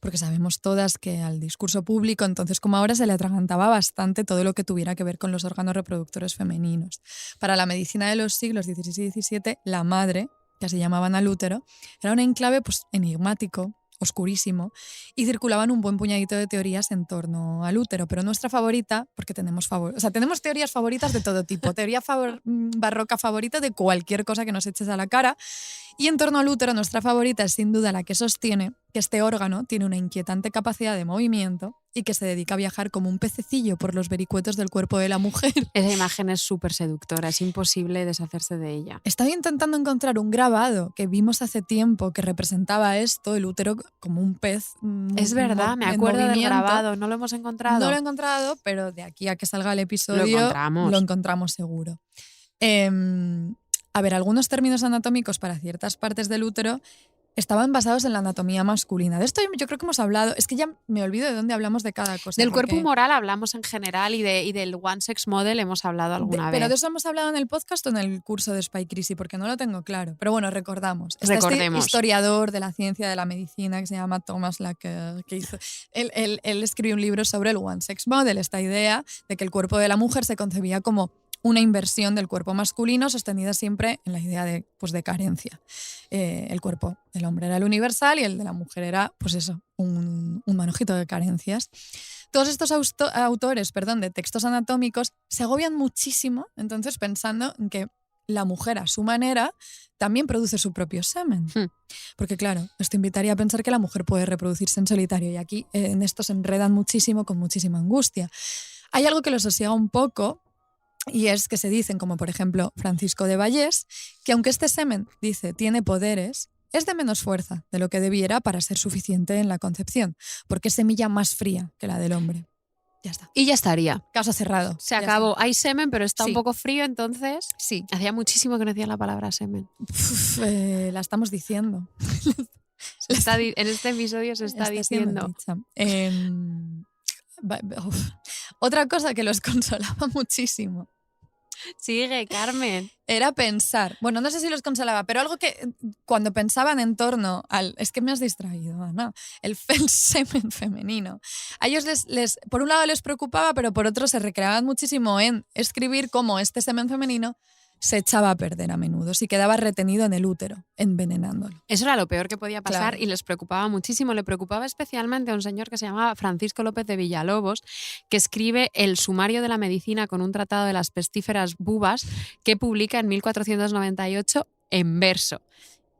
Speaker 2: porque sabemos todas que al discurso público, entonces como ahora, se le atragantaba bastante todo lo que tuviera que ver con los órganos reproductores femeninos. Para la medicina de los siglos XVI y XVII, la madre, que se llamaban al útero, era un enclave pues, enigmático, oscurísimo, y circulaban un buen puñadito de teorías en torno al útero, pero nuestra favorita, porque tenemos teorías favoritas de todo tipo, teoría barroca favorita de cualquier cosa que nos eches a la cara, y en torno al útero nuestra favorita es sin duda la que sostiene que este órgano tiene una inquietante capacidad de movimiento y que se dedica a viajar como un pececillo por los vericuetos del cuerpo de la mujer.
Speaker 3: Esa imagen es súper seductora, es imposible deshacerse de ella.
Speaker 2: Estaba intentando encontrar un grabado que vimos hace tiempo que representaba esto, el útero como un pez.
Speaker 3: Es verdad, me acuerdo del grabado, no lo hemos encontrado.
Speaker 2: No lo he encontrado, pero de aquí a que salga el episodio lo encontramos seguro. A ver, algunos términos anatómicos para ciertas partes del útero estaban basados en la anatomía masculina. De esto yo creo que hemos hablado, es que ya me olvido de dónde hablamos de cada cosa.
Speaker 3: Del cuerpo humoral hablamos en general y del One Sex Model hemos hablado alguna vez.
Speaker 2: ¿Pero de eso hemos hablado en el podcast o en el curso de Spy Crisi? Porque no lo tengo claro. Pero bueno, recordemos.
Speaker 3: Recordemos.
Speaker 2: Este historiador de la ciencia de la medicina que se llama Thomas Laqueur, que hizo, él escribió un libro sobre el One Sex Model, esta idea de que el cuerpo de la mujer se concebía como una inversión del cuerpo masculino sostenida siempre en la idea de carencia. El cuerpo del hombre era el universal y el de la mujer era, pues eso, un manojito de carencias. Todos estos autores de textos anatómicos se agobian muchísimo, entonces pensando en que la mujer a su manera también produce su propio semen. Porque claro, esto invitaría a pensar que la mujer puede reproducirse en solitario y aquí en esto se enredan muchísimo con muchísima angustia. Hay algo que lo sosiega un poco, y es que se dicen, como por ejemplo Francisco de Vallés, que aunque este semen, dice, tiene poderes, es de menos fuerza de lo que debiera para ser suficiente en la concepción, porque es semilla más fría que la del hombre. Ya está.
Speaker 3: Y ya estaría.
Speaker 2: Caso cerrado.
Speaker 3: Se acabó. Hay semen, pero está un poco frío, entonces...
Speaker 2: Sí.
Speaker 3: Hacía muchísimo que no decía la palabra semen.
Speaker 2: La estamos diciendo.
Speaker 3: En este episodio se está diciendo.
Speaker 2: Otra cosa que los consolaba muchísimo.
Speaker 3: Sigue, Carmen.
Speaker 2: Era pensar, bueno, no sé si los consolaba, pero algo que cuando pensaban en torno al... Es que me has distraído, Ana. El semen femenino. A ellos por un lado les preocupaba, pero por otro se recreaban muchísimo en escribir cómo este semen femenino se echaba a perder a menudo, si quedaba retenido en el útero, envenenándolo.
Speaker 3: Eso era lo peor que podía pasar,
Speaker 2: Claro.
Speaker 3: y les preocupaba muchísimo. Le preocupaba especialmente a un señor que se llamaba Francisco López de Villalobos, que escribe el Sumario de la Medicina con un tratado de las pestíferas bubas que publica en 1498 en verso.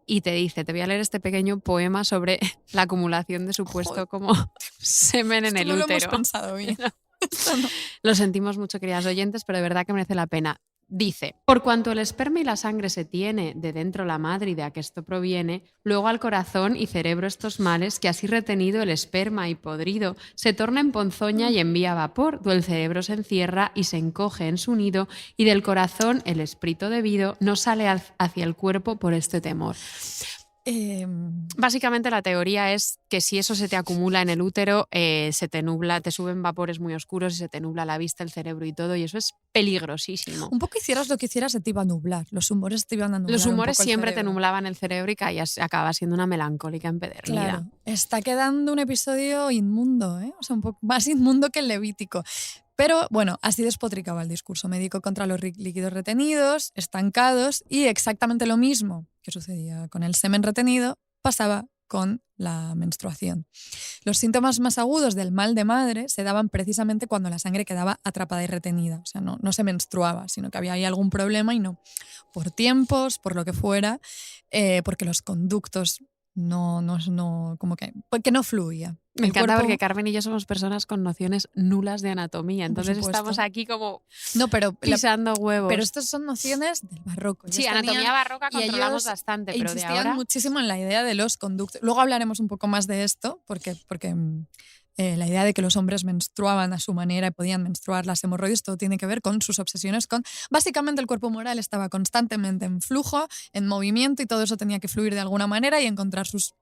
Speaker 3: Y te dice, te voy a leer este pequeño poema sobre la acumulación de supuesto como semen en
Speaker 2: Esto
Speaker 3: el
Speaker 2: no lo hemos
Speaker 3: útero.
Speaker 2: pensado bien. Esto no.
Speaker 3: Lo sentimos mucho, queridas oyentes, pero de verdad que merece la pena. Dice, por cuanto el esperma y la sangre se tiene de dentro la madre y de aquesto proviene, luego al corazón y cerebro estos males, que así retenido el esperma y podrido, se torna en ponzoña y envía vapor, do el cerebro se encierra y se encoge en su nido, y del corazón el espíritu debido no sale hacia el cuerpo por este temor. Básicamente la teoría es que si eso se te acumula en el útero, se te nubla, te suben vapores muy oscuros y se te nubla la vista, el cerebro y todo, y eso es peligrosísimo.
Speaker 2: Un poco hicieras lo que hicieras, se te iba a nublar. Los humores te iban a nublar.
Speaker 3: Los humores
Speaker 2: un poco el
Speaker 3: siempre te
Speaker 2: cerebro.
Speaker 3: nublaban el cerebro y acabas siendo una melancólica empedernida.
Speaker 2: Claro, está quedando un episodio inmundo, ¿eh? O sea, un poco más inmundo que el Levítico. Pero bueno, así despotricaba el discurso médico contra los líquidos retenidos, estancados, y exactamente lo mismo que sucedía con el semen retenido pasaba con la menstruación. Los síntomas más agudos del mal de madre se daban precisamente cuando la sangre quedaba atrapada y retenida. O sea, no se menstruaba, sino que había ahí algún problema y no. Por tiempos, por lo que fuera, porque los conductos como que no fluía.
Speaker 3: Me
Speaker 2: El
Speaker 3: encanta
Speaker 2: cuerpo-
Speaker 3: porque Carmen y yo somos personas con nociones nulas de anatomía, entonces
Speaker 2: supuesto.
Speaker 3: estamos aquí como
Speaker 2: No, pero
Speaker 3: pisando huevos.
Speaker 2: Pero estas son nociones del barroco.
Speaker 3: sí,
Speaker 2: Ellos
Speaker 3: anatomía
Speaker 2: tenían-
Speaker 3: barroca
Speaker 2: y
Speaker 3: controlamos
Speaker 2: ellos
Speaker 3: bastante, pero de
Speaker 2: insistían
Speaker 3: ahora...
Speaker 2: muchísimo en la idea de los conductos. Luego hablaremos un poco más de esto, porque la idea de que los hombres menstruaban a su manera y podían menstruar las hemorroides, todo tiene que ver con sus obsesiones con... Básicamente el cuerpo moral estaba constantemente en flujo, en movimiento, y todo eso tenía que fluir de alguna manera y encontrar sus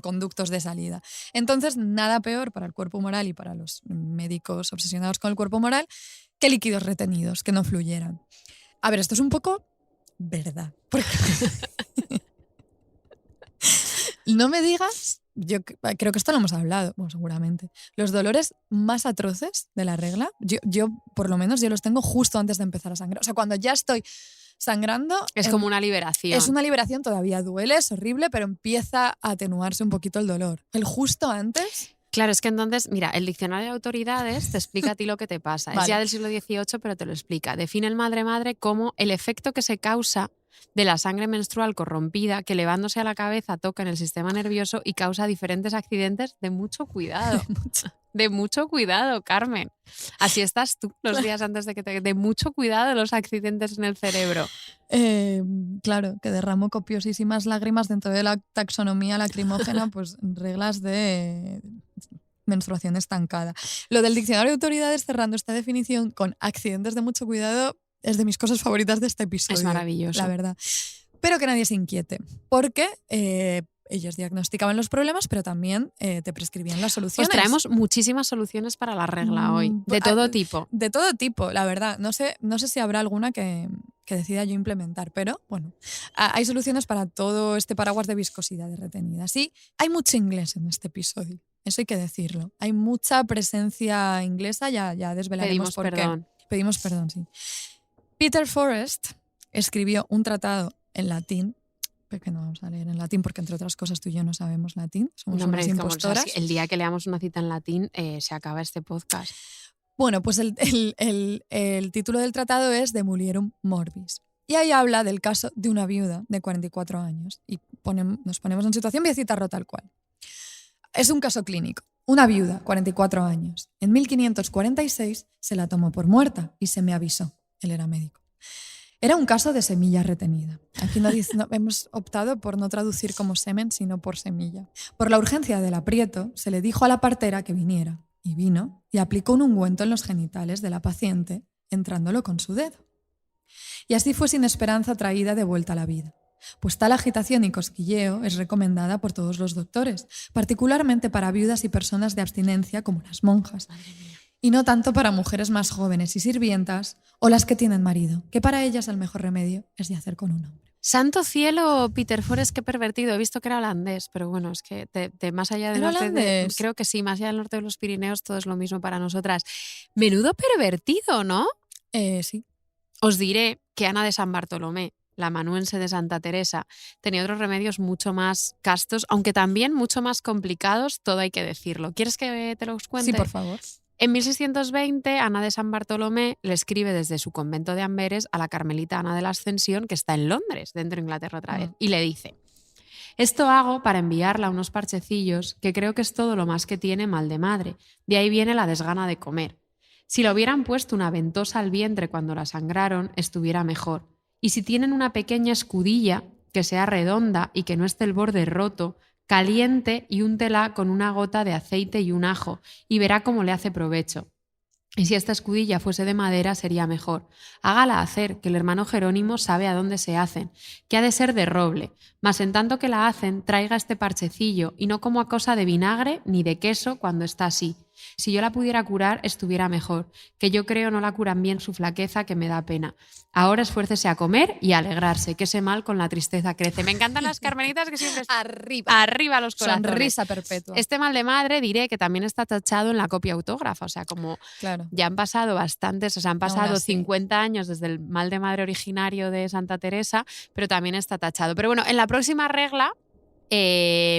Speaker 2: conductos de salida. Entonces, nada peor para el cuerpo moral y para los médicos obsesionados con el cuerpo moral que líquidos retenidos, que no fluyeran. A ver, esto es un poco verdad. Porque no me digas, yo creo que esto lo hemos hablado, bueno, seguramente. Los dolores más atroces de la regla, yo por lo menos yo los tengo justo antes de empezar a sangrar. O sea, cuando ya estoy sangrando...
Speaker 3: Es como una liberación.
Speaker 2: Es una liberación, todavía duele, es horrible, pero empieza a atenuarse un poquito el dolor. El justo antes...
Speaker 3: Claro, es que entonces, mira, el diccionario de autoridades te explica a ti lo que te pasa.
Speaker 2: Vale.
Speaker 3: Es ya del siglo XVIII, pero te lo explica. Define el madre-madre como el efecto que se causa de la sangre menstrual corrompida que elevándose a la cabeza toca en el sistema nervioso y causa diferentes accidentes de mucho cuidado. De mucho cuidado, Carmen. Así estás tú los días antes de que te... De mucho cuidado los accidentes en el cerebro.
Speaker 2: Claro, que derramó copiosísimas lágrimas dentro de la taxonomía lacrimógena, pues reglas de menstruación estancada. Lo del diccionario de autoridades, cerrando esta definición con accidentes de mucho cuidado, es de mis cosas favoritas de este episodio.
Speaker 3: Es maravilloso.
Speaker 2: La verdad. Pero que nadie se inquiete, porque ellos diagnosticaban los problemas, pero también te prescribían las soluciones.
Speaker 3: Os traemos muchísimas soluciones para la regla hoy, de todo tipo.
Speaker 2: De todo tipo, la verdad. No sé si habrá alguna que decida yo implementar, pero bueno, hay soluciones para todo este paraguas de viscosidad retenida. Sí, hay mucho inglés en este episodio, eso hay que decirlo. Hay mucha presencia inglesa, ya desvelaremos por qué. Pedimos perdón, sí. Peter Forrest escribió un tratado en latín, que no vamos a leer en latín porque, entre otras cosas, tú y yo no sabemos latín, somos unas impostoras.
Speaker 3: El día que leamos una cita en latín se acaba este podcast.
Speaker 2: Bueno, pues el título del tratado es De Mulierum Morbis. Y ahí habla del caso de una viuda de 44 años. Y nos ponemos en situación, voy a citarlo tal cual. Es un caso clínico. Una viuda, 44 años. En 1546 se la tomó por muerta y se me avisó. Él era médico. Era un caso de semilla retenida. Aquí hemos optado por no traducir como semen, sino por semilla. Por la urgencia del aprieto, se le dijo a la partera que viniera. Y vino y aplicó un ungüento en los genitales de la paciente, entrándolo con su dedo. Y así fue sin esperanza traída de vuelta a la vida. pues tal agitación y cosquilleo es recomendada por todos los doctores, particularmente para viudas y personas de abstinencia como las monjas, y no tanto para mujeres más jóvenes y sirvientas o las que tienen marido, que para ellas el mejor remedio es yacer con un hombre.
Speaker 3: Santo cielo, Peter Forrest, qué pervertido. He visto que era holandés, pero bueno, es que de más allá del
Speaker 2: ¿Era
Speaker 3: norte,
Speaker 2: holandés?
Speaker 3: creo que sí, más allá del norte de los Pirineos todo es lo mismo para nosotras. Menudo pervertido, ¿no?
Speaker 2: Sí.
Speaker 3: Os diré que Ana de San Bartolomé, la amanuense de Santa Teresa, tenía otros remedios mucho más castos, aunque también mucho más complicados, todo hay que decirlo. ¿Quieres que te los cuente?
Speaker 2: Sí, por favor.
Speaker 3: En 1620, Ana de San Bartolomé le escribe desde su convento de Amberes a la carmelita Ana de la Ascensión, que está en Londres, dentro de Inglaterra otra vez, y le dice: esto hago para enviarla unos parchecillos que creo que es todo lo más que tiene mal de madre. De ahí viene la desgana de comer. Si le hubieran puesto una ventosa al vientre cuando la sangraron, estuviera mejor. Y si tienen una pequeña escudilla, que sea redonda y que no esté el borde roto, caliente y úntela con una gota de aceite y un ajo, y verá cómo le hace provecho. Y si esta escudilla fuese de madera, sería mejor. Hágala hacer, que el hermano Jerónimo sabe a dónde se hacen, que ha de ser de roble, mas en tanto que la hacen, traiga este parchecillo, y no como a cosa de vinagre ni de queso cuando está así. Si yo la pudiera curar, estuviera mejor, que yo creo no la curan bien su flaqueza, que me da pena. Ahora esfuércese a comer y a alegrarse, que ese mal con la tristeza crece. Me encantan las carmelitas que siempre arriba los corazones.
Speaker 2: Sonrisa perpetua.
Speaker 3: Este mal de madre diré que también está tachado en la copia autógrafa, o sea, como
Speaker 2: Claro.
Speaker 3: ya han pasado bastantes, o sea, han pasado
Speaker 2: Aún así.
Speaker 3: 50 años desde el mal de madre originario de Santa Teresa, pero también está tachado. Pero bueno, en la próxima regla,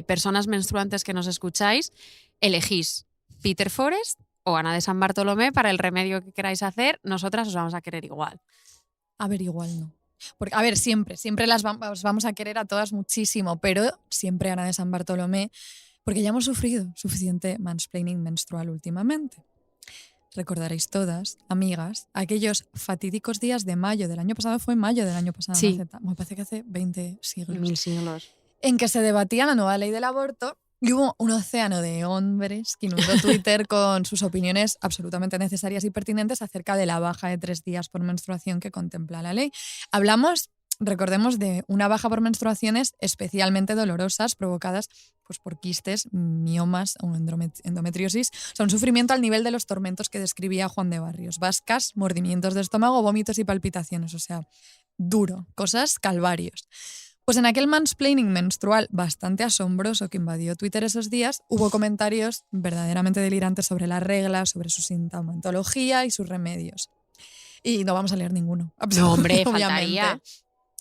Speaker 3: personas menstruantes que nos escucháis, elegís Peter Forrest o Ana de San Bartolomé para el remedio que queráis hacer. Nosotras os vamos a querer igual.
Speaker 2: A ver, igual no. Porque, a ver, siempre os vamos a querer a todas muchísimo, pero siempre Ana de San Bartolomé, porque ya hemos sufrido suficiente mansplaining menstrual últimamente. Recordaréis todas, amigas, aquellos fatídicos días de mayo del año pasado, fue en mayo del año pasado,
Speaker 3: Sí.
Speaker 2: me parece que hace 20 siglos,
Speaker 3: 1000 siglos.
Speaker 2: en que se debatía la nueva ley del aborto y hubo un océano de hombres que inundó Twitter con sus opiniones absolutamente necesarias y pertinentes acerca de la baja de 3 días por menstruación que contempla la ley. Hablamos, recordemos, de una baja por menstruaciones especialmente dolorosas provocadas pues, por quistes, miomas o endometriosis. O sea, un sufrimiento al nivel de los tormentos que describía Juan de Barrios. Vascas, mordimientos de estómago, vómitos y palpitaciones. O sea, duro. Cosas calvarios. Pues en aquel mansplaining menstrual bastante asombroso que invadió Twitter esos días, hubo comentarios verdaderamente delirantes sobre la regla, sobre su sintomatología y sus remedios. Y no vamos a leer ninguno.
Speaker 3: No, hombre,
Speaker 2: obviamente.
Speaker 3: faltaría.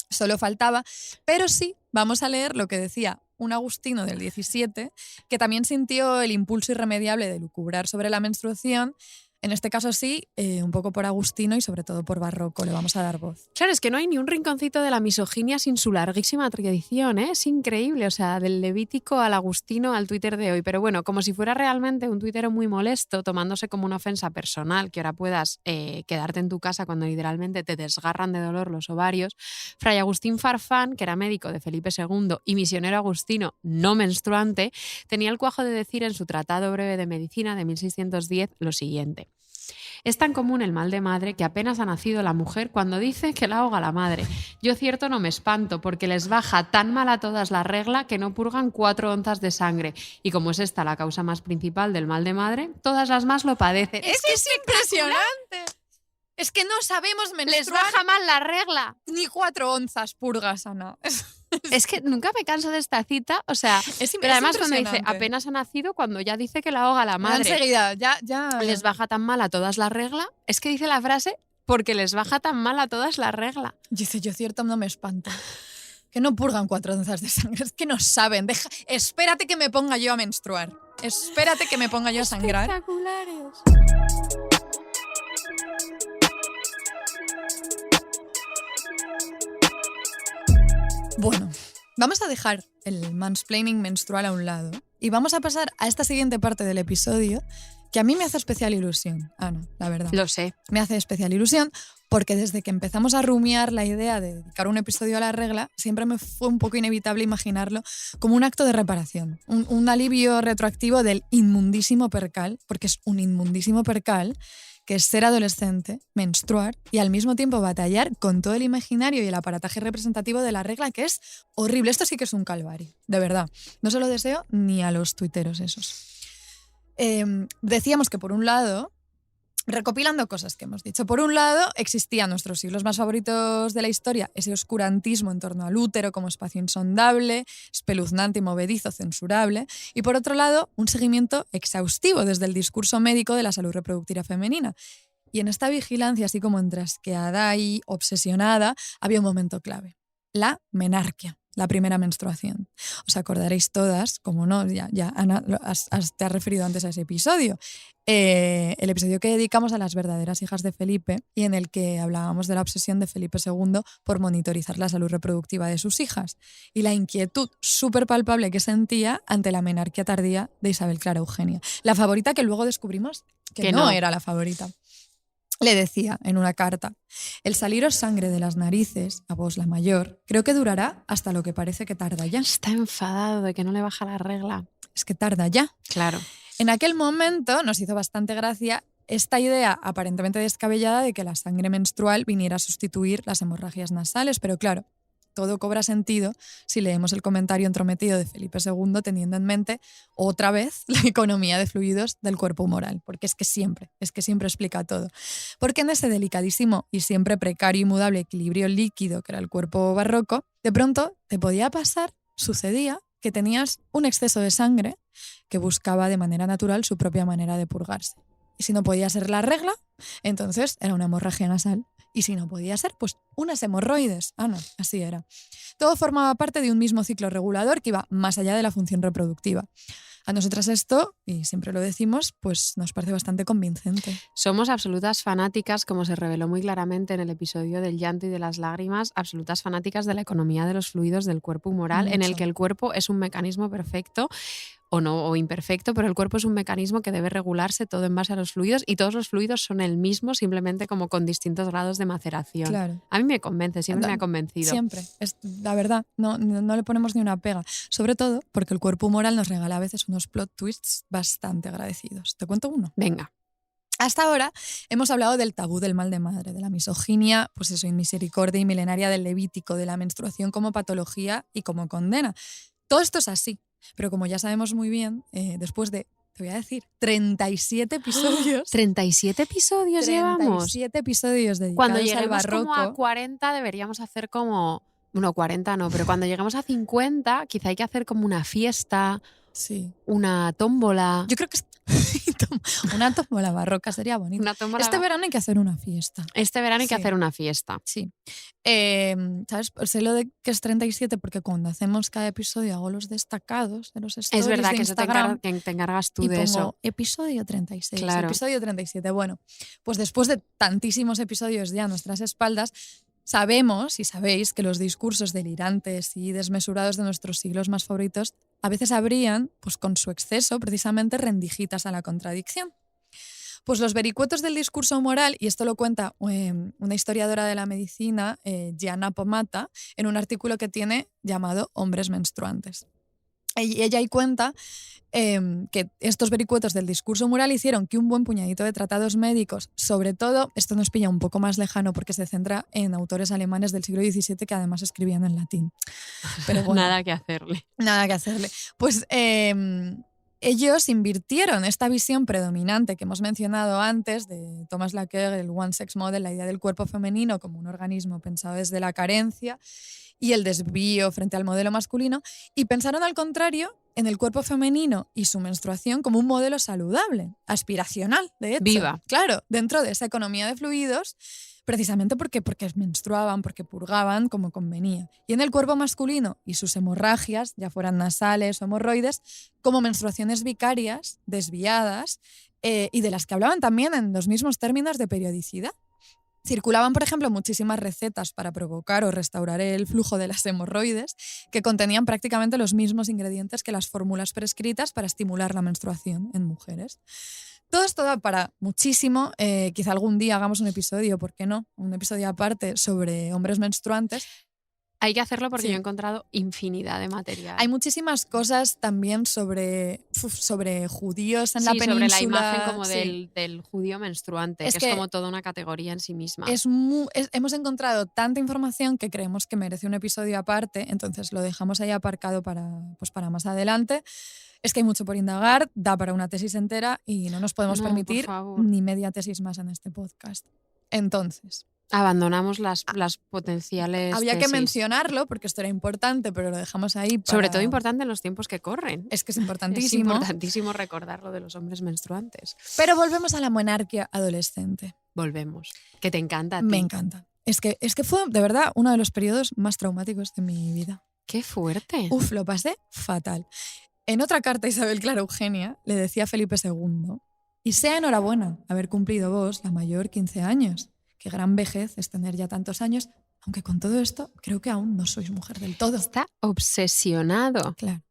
Speaker 2: Solo faltaba. Pero sí, vamos a leer lo que decía un agustino del 17, que también sintió el impulso irremediable de lucubrar sobre la menstruación. En este caso sí, un poco por Agustino y sobre todo por Barroco, le vamos a dar voz.
Speaker 3: Claro, es que no hay ni un rinconcito de la misoginia sin su larguísima tradición, ¿eh? Es increíble, o sea, del Levítico al Agustino al Twitter de hoy. Pero bueno, como si fuera realmente un tuitero muy molesto, tomándose como una ofensa personal, que ahora puedas quedarte en tu casa cuando literalmente te desgarran de dolor los ovarios, Fray Agustín Farfán, que era médico de Felipe II y misionero agustino no menstruante, tenía el cuajo de decir en su Tratado Breve de Medicina de 1610 lo siguiente: es tan común el mal de madre que apenas ha nacido la mujer cuando dice que la ahoga la madre. Yo cierto no me espanto, porque les baja tan mal a todas la regla que no purgan 4 onzas de sangre. Y como es esta la causa más principal del mal de madre, todas las más lo padecen.
Speaker 2: ¡Es que es impresionante! Es que no sabemos menstruar.
Speaker 3: Les baja mal la regla.
Speaker 2: Ni 4 onzas purgas, Ana.
Speaker 3: Es que nunca me canso de esta cita, o sea, pero además cuando dice apenas ha nacido, cuando ya dice que la ahoga la madre.
Speaker 2: Enseguida, ya.
Speaker 3: Les baja tan mal a todas la regla, es que dice la frase porque les baja tan mal a todas la regla.
Speaker 2: Dice, yo cierto no me espanto. Que no purgan 4 onzas de sangre, es que no saben. Espérate que me ponga yo a menstruar. Espérate que me ponga yo a sangrar.
Speaker 3: Espectaculares.
Speaker 2: Bueno, vamos a dejar el mansplaining menstrual a un lado y vamos a pasar a esta siguiente parte del episodio que a mí me hace especial ilusión, Ana, la verdad.
Speaker 3: Lo sé.
Speaker 2: Me hace especial ilusión porque desde que empezamos a rumiar la idea de dedicar un episodio a la regla, siempre me fue un poco inevitable imaginarlo como un acto de reparación, un alivio retroactivo del inmundísimo percal, porque es un inmundísimo percal que es ser adolescente, menstruar y al mismo tiempo batallar con todo el imaginario y el aparataje representativo de la regla, que es horrible. Esto sí que es un calvario, de verdad. No se lo deseo ni a los tuiteros esos. Decíamos que por un lado, recopilando cosas que hemos dicho, por un lado existían nuestros siglos más favoritos de la historia, ese oscurantismo en torno al útero como espacio insondable, espeluznante y movedizo, censurable, y por otro lado un seguimiento exhaustivo desde el discurso médico de la salud reproductiva femenina. Y en esta vigilancia, así como entrasqueada y obsesionada, había un momento clave: la menarquia, la primera menstruación. Os acordaréis todas, como no, ya Ana, te has referido antes a ese episodio, el episodio que dedicamos a las verdaderas hijas de Felipe y en el que hablábamos de la obsesión de Felipe II por monitorizar la salud reproductiva de sus hijas y la inquietud súper palpable que sentía ante la menarquia tardía de Isabel Clara Eugenia, la favorita que luego descubrimos que no era la favorita. Le decía en una carta: el saliros sangre de las narices, a vos la mayor, creo que durará hasta lo que parece que tarda ya.
Speaker 3: Está enfadado de que no le baja la regla.
Speaker 2: Es que tarda ya.
Speaker 3: Claro.
Speaker 2: En aquel momento nos hizo bastante gracia esta idea aparentemente descabellada de que la sangre menstrual viniera a sustituir las hemorragias nasales, pero claro, todo cobra sentido si leemos el comentario entrometido de Felipe II teniendo en mente otra vez la economía de fluidos del cuerpo humoral, porque es que siempre explica todo. Porque en ese delicadísimo y siempre precario y mudable equilibrio líquido que era el cuerpo barroco, de pronto te podía pasar, sucedía, que tenías un exceso de sangre que buscaba de manera natural su propia manera de purgarse. Y si no podía ser la regla, entonces era una hemorragia nasal. Y si no podía ser, pues unas hemorroides. Ah, no, así era. Todo formaba parte de un mismo ciclo regulador que iba más allá de la función reproductiva. A nosotras esto, y siempre lo decimos, pues nos parece bastante convincente.
Speaker 3: Somos absolutas fanáticas, como se reveló muy claramente en el episodio del llanto y de las lágrimas, absolutas fanáticas de la economía de los fluidos del cuerpo humoral, en el que el cuerpo es un mecanismo perfecto o no, o imperfecto, pero el cuerpo es un mecanismo que debe regularse todo en base a los fluidos y todos los fluidos son el mismo, simplemente como con distintos grados de maceración.
Speaker 2: Claro.
Speaker 3: A mí me convence, siempre me ha convencido.
Speaker 2: Siempre, es la verdad, no le ponemos ni una pega. Sobre todo porque el cuerpo humoral nos regala a veces unos plot twists bastante agradecidos. ¿Te cuento uno?
Speaker 3: Venga.
Speaker 2: Hasta ahora hemos hablado del tabú del mal de madre, de la misoginia, pues eso, inmisericordia y milenaria del Levítico, de la menstruación como patología y como condena. Todo esto es así, pero como ya sabemos muy bien, después de, te voy a decir, 37 episodios.
Speaker 3: 37 episodios llevamos.
Speaker 2: 37 episodios dedicados
Speaker 3: Cuando
Speaker 2: al
Speaker 3: lleguemos
Speaker 2: barroco.
Speaker 3: como a 40 deberíamos hacer como... Bueno, 40 no, pero cuando lleguemos a 50 quizá hay que hacer como una fiesta,
Speaker 2: sí,
Speaker 3: una tómbola.
Speaker 2: Yo creo que una tómbola barroca sería bonito.
Speaker 3: Una tómbola...
Speaker 2: Este verano hay que hacer una fiesta.
Speaker 3: Este verano hay que
Speaker 2: Sí.
Speaker 3: hacer una fiesta.
Speaker 2: Sí. ¿Sabes? Sé lo de que es 37 porque cuando hacemos cada episodio hago los destacados de los stories
Speaker 3: Es verdad
Speaker 2: de
Speaker 3: que
Speaker 2: Instagram
Speaker 3: que te encargas tú
Speaker 2: y
Speaker 3: de
Speaker 2: pongo
Speaker 3: eso.
Speaker 2: episodio 36,
Speaker 3: Claro.
Speaker 2: episodio 37. Bueno, pues después de tantísimos episodios ya a nuestras espaldas, sabemos y sabéis que los discursos delirantes y desmesurados de nuestros siglos más favoritos a veces habrían, pues con su exceso, precisamente rendijitas a la contradicción. Pues los vericuetos del discurso moral, y esto lo cuenta una historiadora de la medicina, Gianna Pomata, en un artículo que tiene llamado Hombres menstruantes. Ella ahí cuenta que estos vericuetos del discurso moral hicieron que un buen puñadito de tratados médicos, sobre todo, esto nos pilla un poco más lejano porque se centra en autores alemanes del siglo XVII que además escribían en latín. Pero bueno,
Speaker 3: Nada que hacerle.
Speaker 2: nada que hacerle. Pues ellos invirtieron esta visión predominante que hemos mencionado antes de Thomas Laqueur, el One Sex Model, la idea del cuerpo femenino como un organismo pensado desde la carencia y el desvío frente al modelo masculino, y pensaron al contrario en el cuerpo femenino y su menstruación como un modelo saludable, aspiracional, de hecho.
Speaker 3: Viva.
Speaker 2: Claro, dentro de esa economía de fluidos, precisamente porque menstruaban, porque purgaban como convenía. Y en el cuerpo masculino y sus hemorragias, ya fueran nasales o hemorroides, como menstruaciones vicarias, desviadas, y de las que hablaban también en los mismos términos de periodicidad. Circulaban, por ejemplo, muchísimas recetas para provocar o restaurar el flujo de las hemorroides que contenían prácticamente los mismos ingredientes que las fórmulas prescritas para estimular la menstruación en mujeres. Todo esto da para muchísimo. Quizá algún día hagamos un episodio, ¿por qué no? Un episodio aparte sobre hombres menstruantes.
Speaker 3: Hay que hacerlo porque
Speaker 2: Sí.
Speaker 3: yo he encontrado infinidad de material.
Speaker 2: Hay muchísimas cosas también sobre judíos en la
Speaker 3: Sí,
Speaker 2: península.
Speaker 3: sobre la imagen como
Speaker 2: Sí.
Speaker 3: del judío menstruante,
Speaker 2: Es
Speaker 3: que
Speaker 2: que
Speaker 3: es como toda una categoría en sí misma.
Speaker 2: Hemos encontrado tanta información que creemos que merece un episodio aparte, entonces lo dejamos ahí aparcado para más adelante. Es que hay mucho por indagar, da para una tesis entera y no nos podemos
Speaker 3: No, por
Speaker 2: permitir
Speaker 3: favor.
Speaker 2: ni media tesis más en este podcast. Entonces,
Speaker 3: Abandonamos las potenciales
Speaker 2: había que
Speaker 3: tesis.
Speaker 2: mencionarlo porque esto era importante, pero lo dejamos ahí para...
Speaker 3: Sobre todo importante en los tiempos que corren.
Speaker 2: Es que es
Speaker 3: Es
Speaker 2: importantísimo.
Speaker 3: importantísimo recordar lo de los hombres menstruantes.
Speaker 2: Pero volvemos a la monarquía adolescente.
Speaker 3: Volvemos. Que te encanta a ti.
Speaker 2: Me encanta. Es que fue, de verdad, uno de los periodos más traumáticos de mi vida.
Speaker 3: ¡Qué fuerte!
Speaker 2: Uf, lo pasé fatal. En otra carta, Isabel Clara Eugenia le decía a Felipe II: y sea enhorabuena haber cumplido vos la mayor 15 años. Qué gran vejez es tener ya tantos años, aunque con todo esto creo que aún no sois mujer del todo.
Speaker 3: Está obsesionado.
Speaker 2: Claro.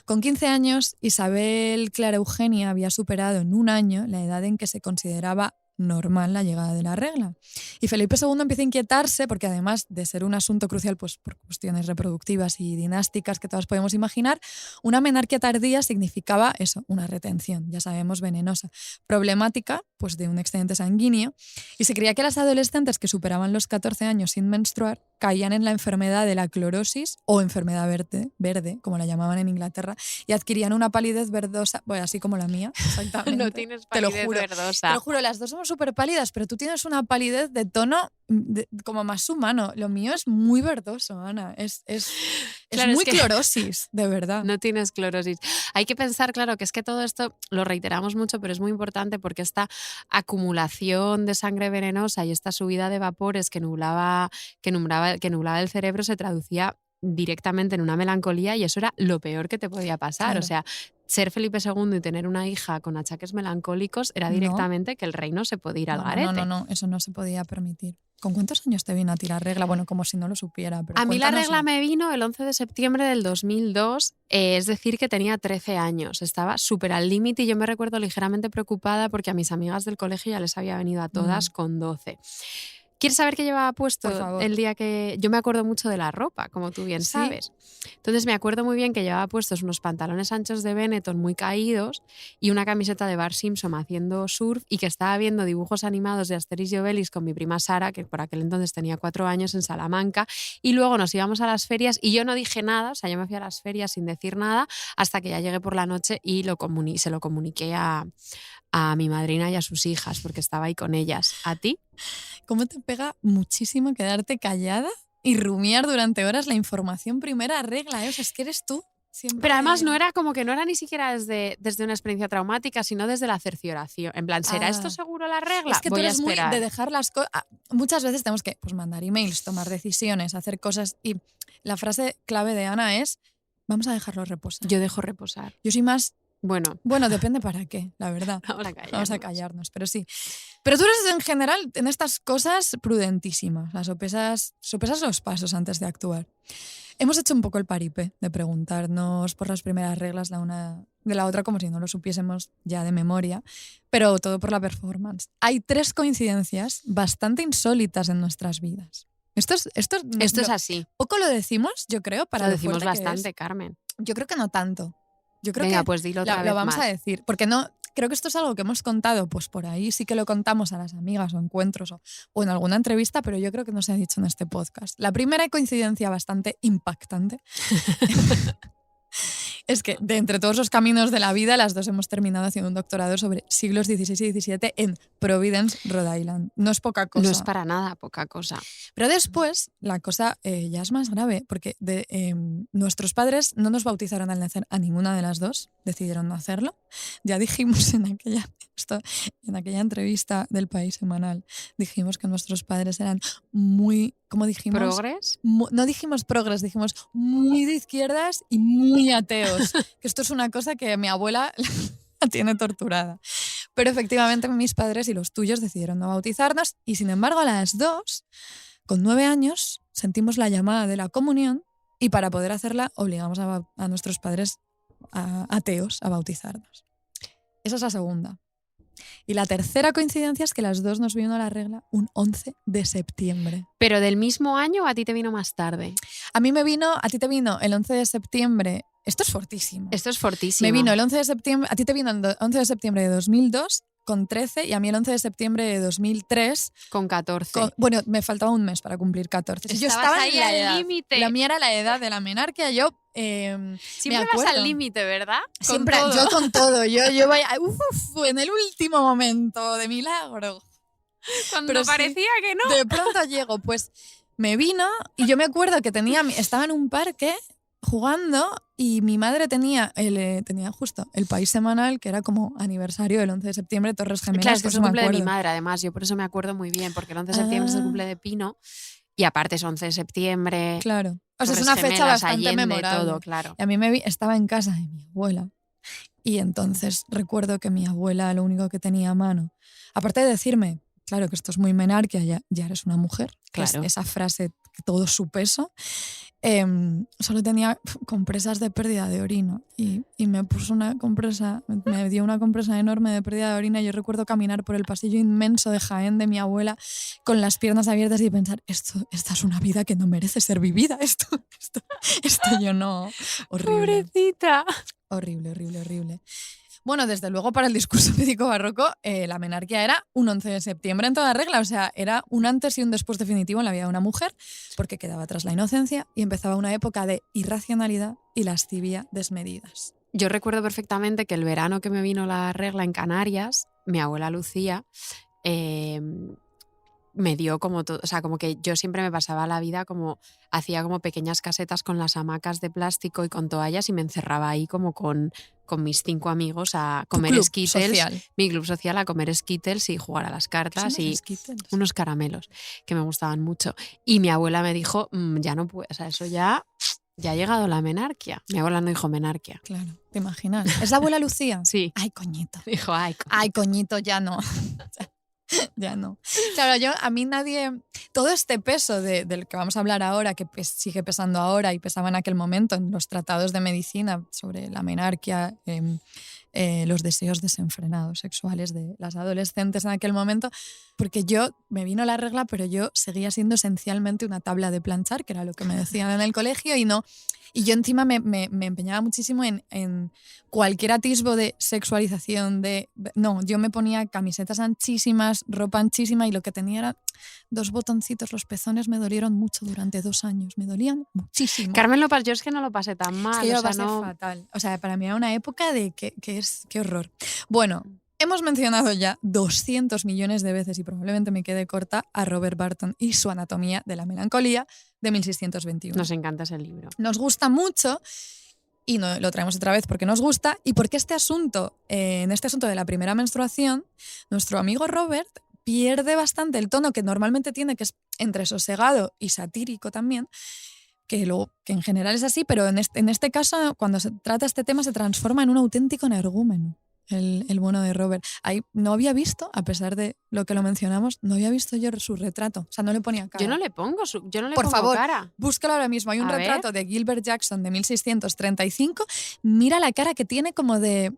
Speaker 2: Con 15 años, Isabel Clara Eugenia había superado en un año la edad en que se consideraba normal la llegada de la regla. Y Felipe II empieza a inquietarse porque, además de ser un asunto crucial pues, por cuestiones reproductivas y dinásticas que todas podemos imaginar, una menarquía tardía significaba eso, una retención, ya sabemos, venenosa, problemática pues, de un excedente sanguíneo, y se creía que las adolescentes que superaban los 14 años sin menstruar caían en la enfermedad de la clorosis o enfermedad verde, como la llamaban en Inglaterra, y adquirían una palidez verdosa, bueno, así como la mía, exactamente.
Speaker 3: No tienes
Speaker 2: Te lo
Speaker 3: palidez
Speaker 2: juro.
Speaker 3: verdosa.
Speaker 2: Te lo juro, las dos somos súper pálidas, pero tú tienes una palidez de tono como más humano. Lo mío es muy verdoso, Ana.
Speaker 3: Claro,
Speaker 2: muy
Speaker 3: es que
Speaker 2: clorosis, de verdad.
Speaker 3: No tienes clorosis. Hay que pensar, claro, que es que todo esto lo reiteramos mucho, pero es muy importante porque esta acumulación de sangre venenosa y esta subida de vapores que nublaba el cerebro se traducía directamente en una melancolía, y eso era lo peor que te podía pasar.
Speaker 2: Claro.
Speaker 3: O sea, ser Felipe II y tener una hija con achaques melancólicos era
Speaker 2: No.
Speaker 3: directamente que el reino se podía ir al garete.
Speaker 2: No, eso no se podía permitir. ¿Con cuántos años te vino a tirar regla? Bueno, como si no lo supiera. Pero
Speaker 3: A mí la
Speaker 2: cuéntanoslo.
Speaker 3: regla me vino el 11 de septiembre del 2002, es decir, que tenía 13 años. Estaba súper al límite y yo me recuerdo ligeramente preocupada porque a mis amigas del colegio ya les había venido a todas con 12. ¿Quieres saber qué llevaba puesto
Speaker 2: Por favor.
Speaker 3: el día que...? Yo me acuerdo mucho de la ropa, como tú bien
Speaker 2: ¿Sí?
Speaker 3: sabes. Entonces me acuerdo muy bien que llevaba puestos unos pantalones anchos de Benetton muy caídos y una camiseta de Bart Simpson haciendo surf, y que estaba viendo dibujos animados de Asterix y Obelix con mi prima Sara, que por aquel entonces tenía 4 años, en Salamanca, y luego nos íbamos a las ferias y yo no dije nada, o sea, yo me fui a las ferias sin decir nada hasta que ya llegué por la noche y se lo comuniqué a mi madrina y a sus hijas, porque estaba ahí con ellas. ¿A ti?
Speaker 2: ¿Cómo te pega muchísimo quedarte callada y rumiar durante horas la información primera regla? O sea, es que eres tú. Siempre.
Speaker 3: Pero además no era como que no era ni siquiera desde una experiencia traumática, sino desde la cercioración. En plan, ¿será esto seguro la regla?
Speaker 2: Es que
Speaker 3: Voy
Speaker 2: tú
Speaker 3: a
Speaker 2: eres muy
Speaker 3: esperar.
Speaker 2: de dejar las cosas. Muchas veces tenemos que mandar emails, tomar decisiones, hacer cosas, y la frase clave de Ana es: vamos a dejarlo reposar.
Speaker 3: Yo dejo reposar.
Speaker 2: Yo soy más...
Speaker 3: Bueno,
Speaker 2: depende para qué, la verdad.
Speaker 3: vamos a callarnos.
Speaker 2: Pero sí. Pero tú eres en general en estas cosas prudentísima. Las sopesas los pasos antes de actuar. Hemos hecho un poco el paripé de preguntarnos por las primeras reglas la una de la otra como si no lo supiésemos ya de memoria, pero todo por la performance. Hay 3 coincidencias bastante insólitas en nuestras vidas. Esto
Speaker 3: es así.
Speaker 2: Poco lo decimos, yo creo, para
Speaker 3: Lo
Speaker 2: lo
Speaker 3: decimos
Speaker 2: fuerte que
Speaker 3: bastante,
Speaker 2: es.
Speaker 3: Ocarmen.
Speaker 2: Yo creo que no tanto. Yo creo
Speaker 3: Venga,
Speaker 2: que
Speaker 3: pues dilo otra vez
Speaker 2: lo vamos
Speaker 3: más.
Speaker 2: a decir, porque no creo que esto es algo que hemos contado, pues por ahí sí que lo contamos a las amigas o encuentros o en alguna entrevista, pero yo creo que no se ha dicho en este podcast. La primera coincidencia bastante impactante es que de entre todos los caminos de la vida, las dos hemos terminado haciendo un doctorado sobre siglos XVI y XVII en Providence, Rhode Island. No es poca cosa.
Speaker 3: No es para nada poca cosa.
Speaker 2: Pero después la cosa ya es más grave, porque nuestros padres no nos bautizaron al nacer a ninguna de las dos, decidieron no hacerlo. Ya dijimos en aquella entrevista del País semanal, dijimos que nuestros padres eran muy, ¿cómo dijimos?
Speaker 3: ¿Progres?
Speaker 2: No dijimos progres, dijimos muy de izquierdas y muy ateos. Que esto es una cosa que mi abuela la tiene torturada. Pero efectivamente mis padres y los tuyos decidieron no bautizarnos, y sin embargo a las 2, con 9 años, sentimos la llamada de la comunión, y para poder hacerla obligamos a nuestros padres ateos a bautizarnos. Esa es la segunda. Y la tercera coincidencia es que las dos nos vino la regla un 11 de septiembre.
Speaker 3: ¿Pero del mismo año o a ti te vino más tarde?
Speaker 2: A ti te vino el 11 de septiembre. Esto es fortísimo.
Speaker 3: Esto es fortísimo.
Speaker 2: Me vino el 11 de septiembre, a ti te vino el 11 de septiembre de 2002 con 13 y a mí el 11 de septiembre de 2003
Speaker 3: Con 14.
Speaker 2: bueno, me faltaba un mes para cumplir 14. Si yo
Speaker 3: Estabas
Speaker 2: estaba
Speaker 3: ahí
Speaker 2: en la
Speaker 3: al
Speaker 2: edad.
Speaker 3: límite.
Speaker 2: La mía era la edad de la menarquia. Yo
Speaker 3: Siempre
Speaker 2: me
Speaker 3: vas
Speaker 2: acuerdo.
Speaker 3: al límite, ¿verdad? Con
Speaker 2: Siempre,
Speaker 3: todo.
Speaker 2: yo con todo. Yo vaya, en el último momento, de milagro.
Speaker 3: Cuando
Speaker 2: pero sí.
Speaker 3: parecía que no.
Speaker 2: De pronto llego, pues me vino y yo me acuerdo que estaba en un parque jugando y mi madre tenía justo el País Semanal, que era como aniversario del 11 de septiembre, Torres Gemelas.
Speaker 3: Claro, es que
Speaker 2: por
Speaker 3: es
Speaker 2: eso
Speaker 3: el
Speaker 2: me
Speaker 3: cumple de mi
Speaker 2: acuerdo.
Speaker 3: madre, además. Yo por eso me acuerdo muy bien, porque el 11 de septiembre es el cumple de Pino y aparte es 11 de septiembre.
Speaker 2: Claro. O sea, es
Speaker 3: Torres
Speaker 2: una fecha
Speaker 3: Gemelas,
Speaker 2: bastante
Speaker 3: Allende,
Speaker 2: memorable.
Speaker 3: todo, claro.
Speaker 2: Y a mí estaba en casa de mi abuela y entonces recuerdo que mi abuela lo único que tenía a mano, aparte de decirme, claro que esto es muy menarquia, ya eres una mujer, que es
Speaker 3: Claro.
Speaker 2: esa frase, todo su peso, solo tenía compresas de pérdida de orina y me puso una compresa, me dio una compresa enorme de pérdida de orina. Yo recuerdo caminar por el pasillo inmenso de Jaén de mi abuela con las piernas abiertas y pensar, esta es una vida que no merece ser vivida, esto yo no. Horrible.
Speaker 3: Pobrecita.
Speaker 2: Horrible. Bueno, desde luego para el discurso médico barroco la menarquia era un 11 de septiembre en toda regla, o sea, era un antes y un después definitivo en la vida de una mujer, porque quedaba atrás la inocencia y empezaba una época de irracionalidad y lascivia desmedidas.
Speaker 3: Yo recuerdo perfectamente que el verano que me vino la regla en Canarias, mi abuela Lucía me dio como todo, o sea, como que yo siempre me pasaba la vida como, hacía como pequeñas casetas con las hamacas de plástico y con toallas y me encerraba ahí como con mis 5 amigos a
Speaker 2: Tu
Speaker 3: comer
Speaker 2: club
Speaker 3: Skittles,
Speaker 2: social.
Speaker 3: mi club social, a comer Skittles y jugar a las cartas y unos caramelos que me gustaban mucho. Y mi abuela me dijo, ya no puedo, o sea, eso ya ha llegado la menarquia. Mi abuela no dijo menarquia.
Speaker 2: Claro, te imaginas. ¿Es la abuela Lucía?
Speaker 3: Sí.
Speaker 2: Ay, coñito.
Speaker 3: Dijo, ay,
Speaker 2: Ay, coñito, ya no. Ya no. Claro, a mí nadie... Todo este peso del que vamos a hablar ahora, que sigue pesando ahora y pesaba en aquel momento en los tratados de medicina sobre la menarquia, los deseos desenfrenados sexuales de las adolescentes en aquel momento, porque me vino la regla, pero yo seguía siendo esencialmente una tabla de planchar, que era lo que me decían en el colegio, y yo encima me empeñaba muchísimo en cualquier atisbo de sexualización, no, yo me ponía camisetas anchísimas, ropa anchísima y lo que tenía era 2 botoncitos, los pezones me dolieron mucho durante 2 años, me dolían muchísimo.
Speaker 3: Carmen lo pasó, yo es que no lo pasé tan mal.
Speaker 2: Es que yo
Speaker 3: o
Speaker 2: lo
Speaker 3: sea,
Speaker 2: pasé
Speaker 3: no...
Speaker 2: fatal. O sea, para mí era una época de qué horror. Bueno, hemos mencionado ya 200 millones de veces, y probablemente me quede corta, a Robert Barton y su Anatomía de la Melancolía de 1621.
Speaker 3: Nos encanta ese libro.
Speaker 2: Nos gusta mucho y lo traemos otra vez porque nos gusta y porque en este asunto de la primera menstruación, nuestro amigo Robert pierde bastante el tono que normalmente tiene, que es entre sosegado y satírico también, que en general es así, pero en este caso, cuando se trata este tema, se transforma en un auténtico energúmeno. El bueno de Robert. Ahí no había visto, a pesar de lo que lo mencionamos, no había visto yo su retrato. O sea, no le ponía cara.
Speaker 3: Yo no le pongo
Speaker 2: Por favor,
Speaker 3: cara.
Speaker 2: Búscalo ahora mismo. Hay un
Speaker 3: A
Speaker 2: retrato de Gilbert Jackson de 1635. Mira la cara que tiene como de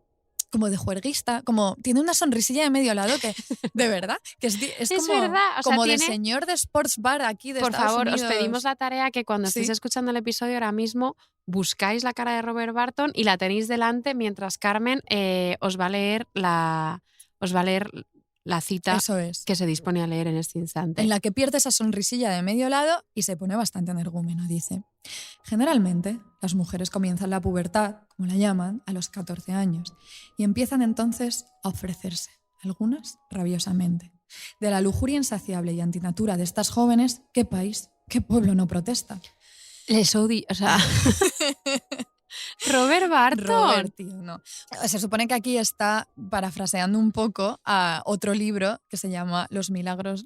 Speaker 2: juerguista, como tiene una sonrisilla de medio lado que, de verdad, que es
Speaker 3: Es
Speaker 2: como,
Speaker 3: verdad, o sea,
Speaker 2: como de
Speaker 3: tiene...
Speaker 2: señor de sports bar aquí de
Speaker 3: Por
Speaker 2: Estados
Speaker 3: favor,
Speaker 2: Unidos.
Speaker 3: os pedimos la tarea que cuando estéis
Speaker 2: Sí.
Speaker 3: escuchando el episodio ahora mismo buscáis la cara de Robert Barton y la tenéis delante mientras Carmen os va a leer la cita
Speaker 2: Eso es.
Speaker 3: que se dispone a leer en este instante.
Speaker 2: En la que pierde esa sonrisilla de medio lado y se pone bastante energúmeno, dice. Generalmente, las mujeres comienzan la pubertad, como la llaman, a los 14 años y empiezan entonces a ofrecerse, algunas rabiosamente. De la lujuria insaciable y antinatura de estas jóvenes, ¿qué país, qué pueblo no protesta?
Speaker 3: Les odio, o sea... Robert Barton.
Speaker 2: Robert, tío, no. Se supone que aquí está parafraseando un poco a otro libro que se llama Los milagros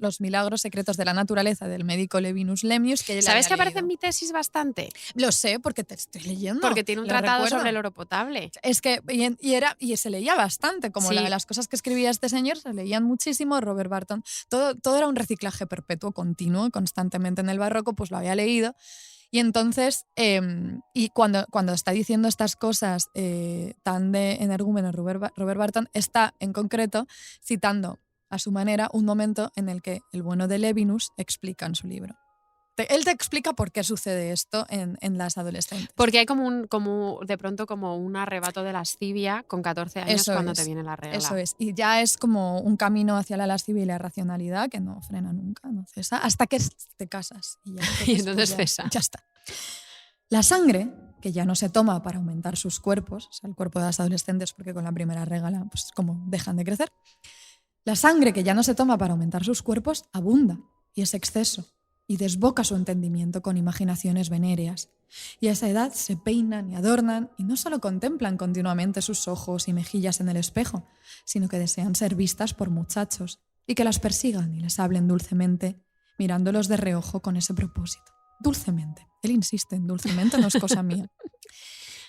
Speaker 2: secretos de la naturaleza del médico Levinus Lemnius. Que
Speaker 3: ¿Sabes que aparece
Speaker 2: leído.
Speaker 3: en mi tesis bastante?
Speaker 2: Lo sé porque te estoy leyendo.
Speaker 3: Porque tiene un
Speaker 2: lo
Speaker 3: tratado
Speaker 2: recuerdo.
Speaker 3: sobre el oro potable.
Speaker 2: Es que, y se leía bastante, como
Speaker 3: Sí.
Speaker 2: las cosas que escribía este señor se leían muchísimo. Robert Barton, todo era un reciclaje perpetuo, continuo, constantemente en el barroco, pues lo había leído. Y entonces, y cuando está diciendo estas cosas tan de energúmeno Robert Barton, está en concreto citando a su manera un momento en el que el bueno de Levinus explica en su libro. Él te explica por qué sucede esto en las adolescentes.
Speaker 3: Porque hay de pronto como un arrebato de lascivia con 14 años cuando te viene la regla.
Speaker 2: Eso es. Y ya es como un camino hacia la lascivia y la racionalidad que no frena nunca, no cesa, hasta que te casas. Y
Speaker 3: entonces cesa.
Speaker 2: Ya está. La sangre, que ya no se toma para aumentar sus cuerpos, o sea, el cuerpo de las adolescentes, porque con la primera regla, pues como dejan de crecer, la sangre que ya no se toma para aumentar sus cuerpos abunda y es exceso. Y desboca su entendimiento con imaginaciones venéreas. Y a esa edad se peinan y adornan y no solo contemplan continuamente sus ojos y mejillas en el espejo, sino que desean ser vistas por muchachos y que las persigan y les hablen dulcemente, mirándolos de reojo con ese propósito. Dulcemente. Él insiste en dulcemente, no es cosa mía.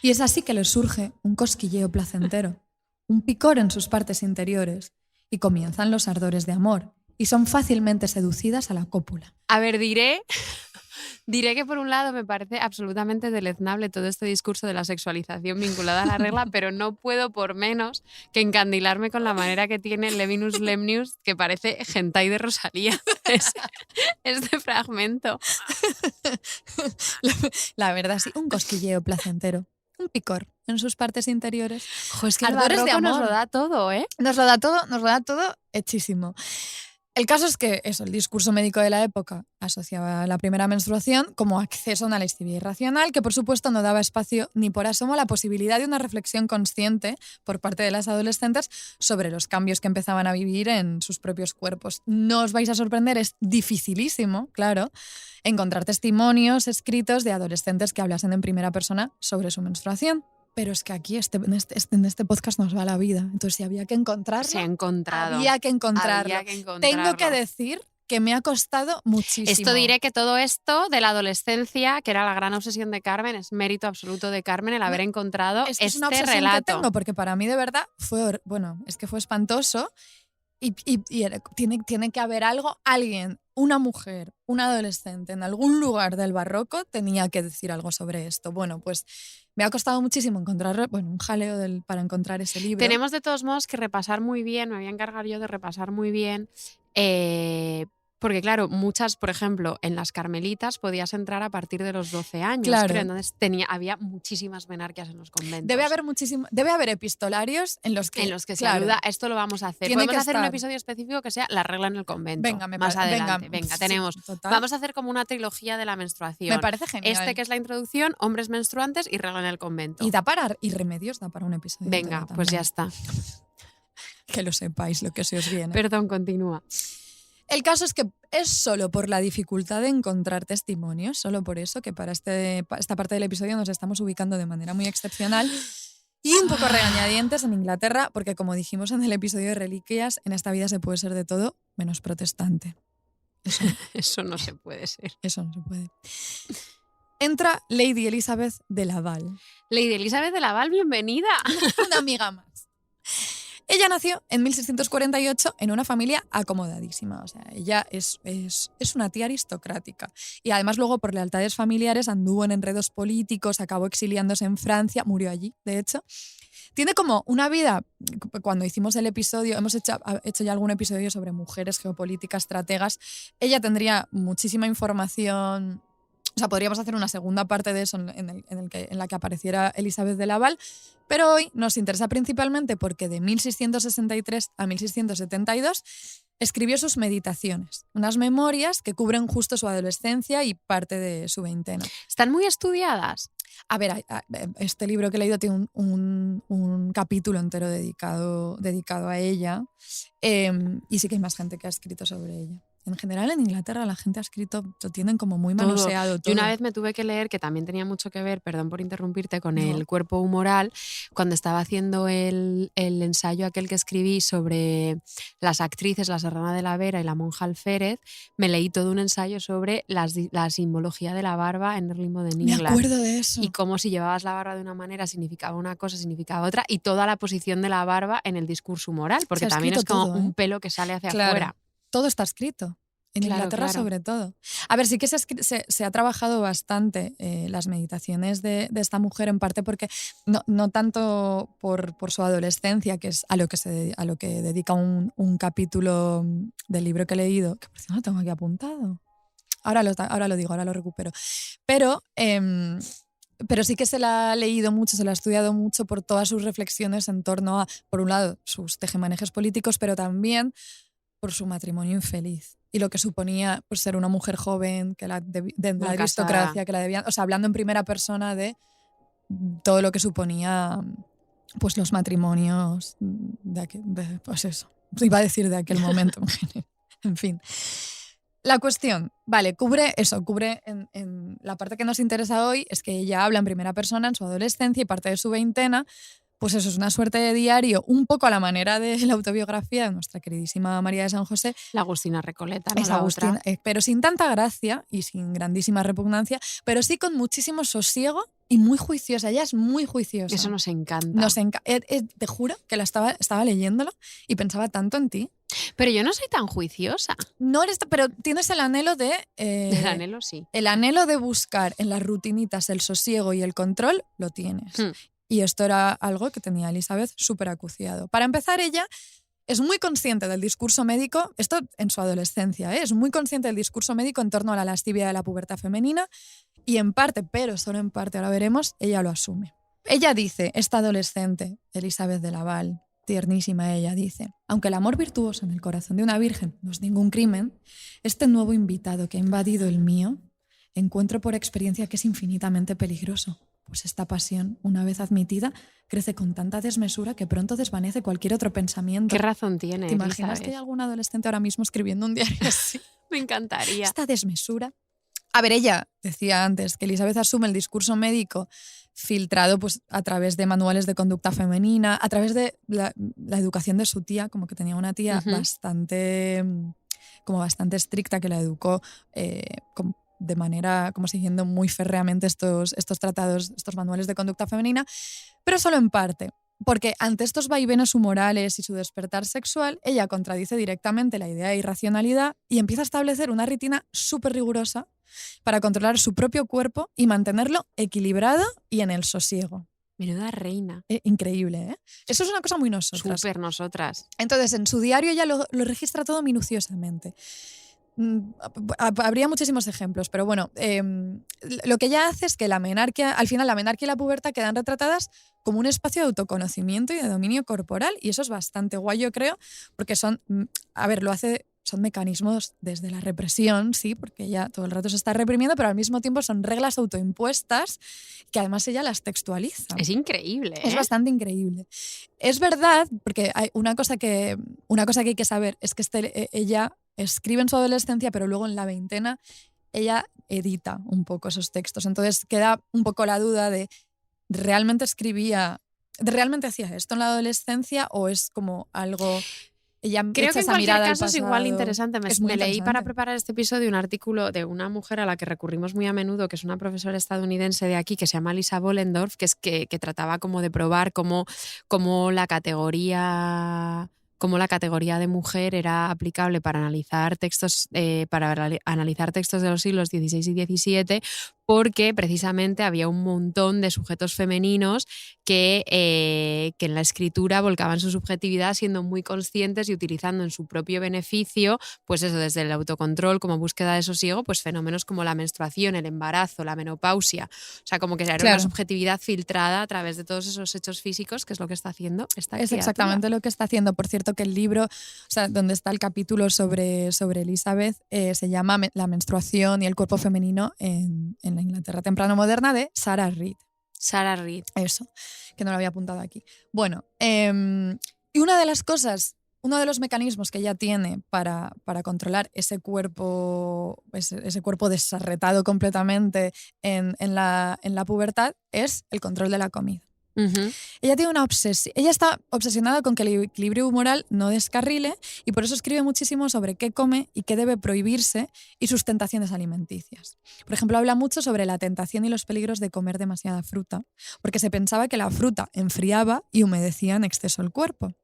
Speaker 2: Y es así que les surge un cosquilleo placentero, un picor en sus partes interiores y comienzan los ardores de amor. Y son fácilmente seducidas a la cópula.
Speaker 3: A ver, diré que por un lado me parece absolutamente deleznable todo este discurso de la sexualización vinculada a la regla, pero no puedo por menos que encandilarme con la manera que tiene Levinus Lemnius, que parece hentai de Rosalía, este fragmento.
Speaker 2: La verdad, sí, un cosquilleo placentero, un picor en sus partes interiores.
Speaker 3: Jo, es que el
Speaker 2: ardores de
Speaker 3: barroco
Speaker 2: amor.
Speaker 3: nos lo da todo, ¿eh?
Speaker 2: Nos lo da todo hechísimo. El caso es que eso, el discurso médico de la época asociaba la primera menstruación como acceso a una lascivia irracional que, por supuesto, no daba espacio ni por asomo a la posibilidad de una reflexión consciente por parte de las adolescentes sobre los cambios que empezaban a vivir en sus propios cuerpos. No os vais a sorprender, es dificilísimo, claro, encontrar testimonios escritos de adolescentes que hablasen en primera persona sobre su menstruación. Pero es que aquí en este podcast nos va la vida. Entonces, si había que encontrarlo,
Speaker 3: se ha encontrado.
Speaker 2: Había que encontrarlo. Tengo que decir que me ha costado muchísimo.
Speaker 3: Esto diré que todo esto de la adolescencia, que era la gran obsesión de Carmen, es mérito absoluto de Carmen el haber encontrado
Speaker 2: es que es una
Speaker 3: este
Speaker 2: obsesión
Speaker 3: relato.
Speaker 2: Que tengo, porque para mí de verdad fue espantoso y tiene que haber algo, alguien, una mujer, un adolescente en algún lugar del barroco tenía que decir algo sobre esto. Bueno, pues me ha costado muchísimo encontrar, un jaleo para encontrar ese libro.
Speaker 3: Tenemos de todos modos que repasar muy bien, me voy a encargar yo de repasar muy bien, porque claro, muchas, por ejemplo, en las Carmelitas podías entrar a partir de los 12 años,
Speaker 2: claro.
Speaker 3: Creo, entonces había muchísimas menarquias en los conventos.
Speaker 2: Debe haber epistolarios en los que
Speaker 3: se ayuda. Esto lo vamos a hacer. Podemos hacer un episodio específico que sea la regla en el convento.
Speaker 2: Venga,
Speaker 3: más adelante. Venga, tenemos.
Speaker 2: Sí,
Speaker 3: vamos a hacer como una trilogía de la menstruación.
Speaker 2: Me parece genial.
Speaker 3: Que es la introducción, hombres menstruantes y regla en el convento.
Speaker 2: Y remedios da para un episodio.
Speaker 3: Venga, pues ya está.
Speaker 2: Que lo sepáis, lo que se os viene.
Speaker 3: Perdón, continúa.
Speaker 2: El caso es que es solo por la dificultad de encontrar testimonios, solo por eso que para esta parte del episodio nos estamos ubicando de manera muy excepcional y un poco regañadientes en Inglaterra, porque como dijimos en el episodio de Reliquias, en esta vida se puede ser de todo menos protestante.
Speaker 3: Eso no se puede ser.
Speaker 2: Eso no se puede. Entra Lady Elizabeth de Laval.
Speaker 3: Lady Elizabeth de Laval, bienvenida.
Speaker 2: Una amiga más. Ella nació en 1648 en una familia acomodadísima. O sea, ella es una tía aristocrática. Y además luego por lealtades familiares anduvo en enredos políticos, acabó exiliándose en Francia, murió allí, de hecho. Tiene como una vida, cuando hicimos el episodio, hemos hecho ya algún episodio sobre mujeres geopolíticas, estrategas. Ella tendría muchísima información. O sea, podríamos hacer una segunda parte de eso en la que apareciera Elizabeth de Laval, pero hoy nos interesa principalmente porque de 1663 a 1672 escribió sus meditaciones, unas memorias que cubren justo su adolescencia y parte de su veintena.
Speaker 3: ¿Están muy estudiadas?
Speaker 2: A ver, este libro que he leído tiene un capítulo entero dedicado a ella, y sí que hay más gente que ha escrito sobre ella. En general, en Inglaterra la gente ha escrito, lo tienen como muy manoseado todo.
Speaker 3: Yo una vez me tuve que leer, que también tenía mucho que ver, perdón por interrumpirte, con el cuerpo humoral, cuando estaba haciendo el ensayo aquel que escribí sobre las actrices, la Serrana de la Vera y la monja Alférez, me leí todo un ensayo sobre la simbología de la barba en Early Modern England.
Speaker 2: Me acuerdo de eso.
Speaker 3: Y cómo si llevabas la barba de una manera significaba una cosa, significaba otra, y toda la posición de la barba en el discurso humoral, porque también es como un pelo que sale hacia afuera.
Speaker 2: Todo está escrito. En
Speaker 3: Claro,
Speaker 2: Inglaterra
Speaker 3: claro.
Speaker 2: sobre todo. A ver, sí que se ha trabajado bastante las meditaciones de esta mujer, en parte porque no tanto por su adolescencia, que es a lo que dedica un capítulo del libro que he leído, que por cierto lo tengo aquí apuntado. Ahora lo digo, ahora lo recupero. Pero sí que se la ha leído mucho, se la ha estudiado mucho por todas sus reflexiones en torno a, por un lado, sus tejemanejes políticos, pero también por su matrimonio infeliz y lo que suponía pues, ser una mujer joven, que de la
Speaker 3: Mal
Speaker 2: aristocracia,
Speaker 3: casada.
Speaker 2: que la debían, o sea, hablando en primera persona de todo lo que suponía pues los matrimonios pues eso, iba a decir de aquel momento, en fin. La cuestión, vale, cubre en la parte que nos interesa hoy, es que ella habla en primera persona en su adolescencia y parte de su veintena. Pues eso es una suerte de diario, un poco a la manera de la autobiografía de nuestra queridísima María de San José.
Speaker 3: La Agustina Recoleta, ¿no?
Speaker 2: Es
Speaker 3: La
Speaker 2: Agustina,
Speaker 3: otra.
Speaker 2: pero sin tanta gracia y sin grandísima repugnancia, pero sí con muchísimo sosiego y muy juiciosa. Ella es muy juiciosa.
Speaker 3: Eso nos encanta.
Speaker 2: Te juro que estaba leyéndolo y pensaba tanto en ti.
Speaker 3: Pero yo no soy tan juiciosa.
Speaker 2: No eres, pero tienes el anhelo de...
Speaker 3: El anhelo sí.
Speaker 2: El anhelo de buscar en las rutinitas el sosiego y el control, lo tienes. Y esto era algo que tenía Elizabeth súper acuciado. Para empezar, ella es muy consciente del discurso médico, esto en su adolescencia, es muy consciente del discurso médico en torno a la lascivia de la pubertad femenina y en parte, pero solo en parte, ahora veremos, ella lo asume. Ella dice, esta adolescente, Elizabeth de Laval, tiernísima ella, dice, aunque el amor virtuoso en el corazón de una virgen no es ningún crimen, este nuevo invitado que ha invadido el mío, encuentro por experiencia que es infinitamente peligroso. Pues esta pasión, una vez admitida, crece con tanta desmesura que pronto desvanece cualquier otro pensamiento.
Speaker 3: ¿Qué razón tiene?
Speaker 2: ¿Te imaginas
Speaker 3: Elizabeth?
Speaker 2: que hay algún adolescente ahora mismo escribiendo un diario así?
Speaker 3: Me encantaría.
Speaker 2: Esta desmesura. A ver, ella decía antes que Elizabeth asume el discurso médico filtrado pues, a través de manuales de conducta femenina, a través de la educación de su tía, como que tenía una tía bastante estricta que la educó de manera, como siguiendo muy férreamente estos tratados, estos manuales de conducta femenina, pero solo en parte. Porque ante estos vaivenes humorales y su despertar sexual, ella contradice directamente la idea de irracionalidad y empieza a establecer una rutina súper rigurosa para controlar su propio cuerpo y mantenerlo equilibrado y en el sosiego.
Speaker 3: Menuda reina.
Speaker 2: Increíble, ¿eh? Eso es una cosa muy nosotras.
Speaker 3: Súper nosotras.
Speaker 2: Entonces, en su diario ella lo registra todo minuciosamente. Habría muchísimos ejemplos, pero bueno, lo que ella hace es que al final la menarquia y la pubertad quedan retratadas como un espacio de autoconocimiento y de dominio corporal, y eso es bastante guay, yo creo, porque son mecanismos desde la represión, sí, porque ella todo el rato se está reprimiendo, pero al mismo tiempo son reglas autoimpuestas que además ella las textualiza.
Speaker 3: Es increíble, ¿eh?
Speaker 2: Es bastante increíble. Es verdad, porque hay una cosa que hay que saber es que ella escribe en su adolescencia, pero luego en la veintena ella edita un poco esos textos. Entonces queda un poco la duda de ¿realmente hacía esto en la adolescencia o es como algo... Ella
Speaker 3: creo
Speaker 2: echa
Speaker 3: que en
Speaker 2: esa
Speaker 3: cualquier
Speaker 2: mirada
Speaker 3: caso
Speaker 2: al
Speaker 3: es igual
Speaker 2: pasado.
Speaker 3: interesante.
Speaker 2: Es muy
Speaker 3: Me leí
Speaker 2: interesante.
Speaker 3: para preparar este episodio un artículo de una mujer a la que recurrimos muy a menudo, que es una profesora estadounidense de aquí, que se llama Lisa Bollendorf, que trataba como de probar cómo la categoría de mujer era aplicable para analizar textos de los siglos XVI y XVII, porque precisamente había un montón de sujetos femeninos que en la escritura volcaban su subjetividad siendo muy conscientes y utilizando en su propio beneficio, pues eso, desde el autocontrol como búsqueda de sosiego, pues fenómenos como la menstruación, el embarazo, la menopausia. O sea, como que era una subjetividad filtrada a través de todos esos hechos físicos, que es lo que está haciendo esta criatura.
Speaker 2: Es exactamente lo que está haciendo. Por cierto, que el libro, o sea, donde está el capítulo sobre Elizabeth, se llama La menstruación y el cuerpo femenino en la Inglaterra temprano moderna, de Sarah Reed.
Speaker 3: Sarah Reed.
Speaker 2: Eso, que no lo había apuntado aquí. Bueno, y una de las cosas, uno de los mecanismos que ella tiene para controlar ese cuerpo desarretado completamente en la pubertad es el control de la comida.
Speaker 3: Ujú.
Speaker 2: Ella tiene una obsesión. Ella está obsesionada con que el equilibrio humoral no descarrile y por eso escribe muchísimo sobre qué come y qué debe prohibirse y sus tentaciones alimenticias. Por ejemplo, habla mucho sobre la tentación y los peligros de comer demasiada fruta, porque se pensaba que la fruta enfriaba y humedecía en exceso el cuerpo.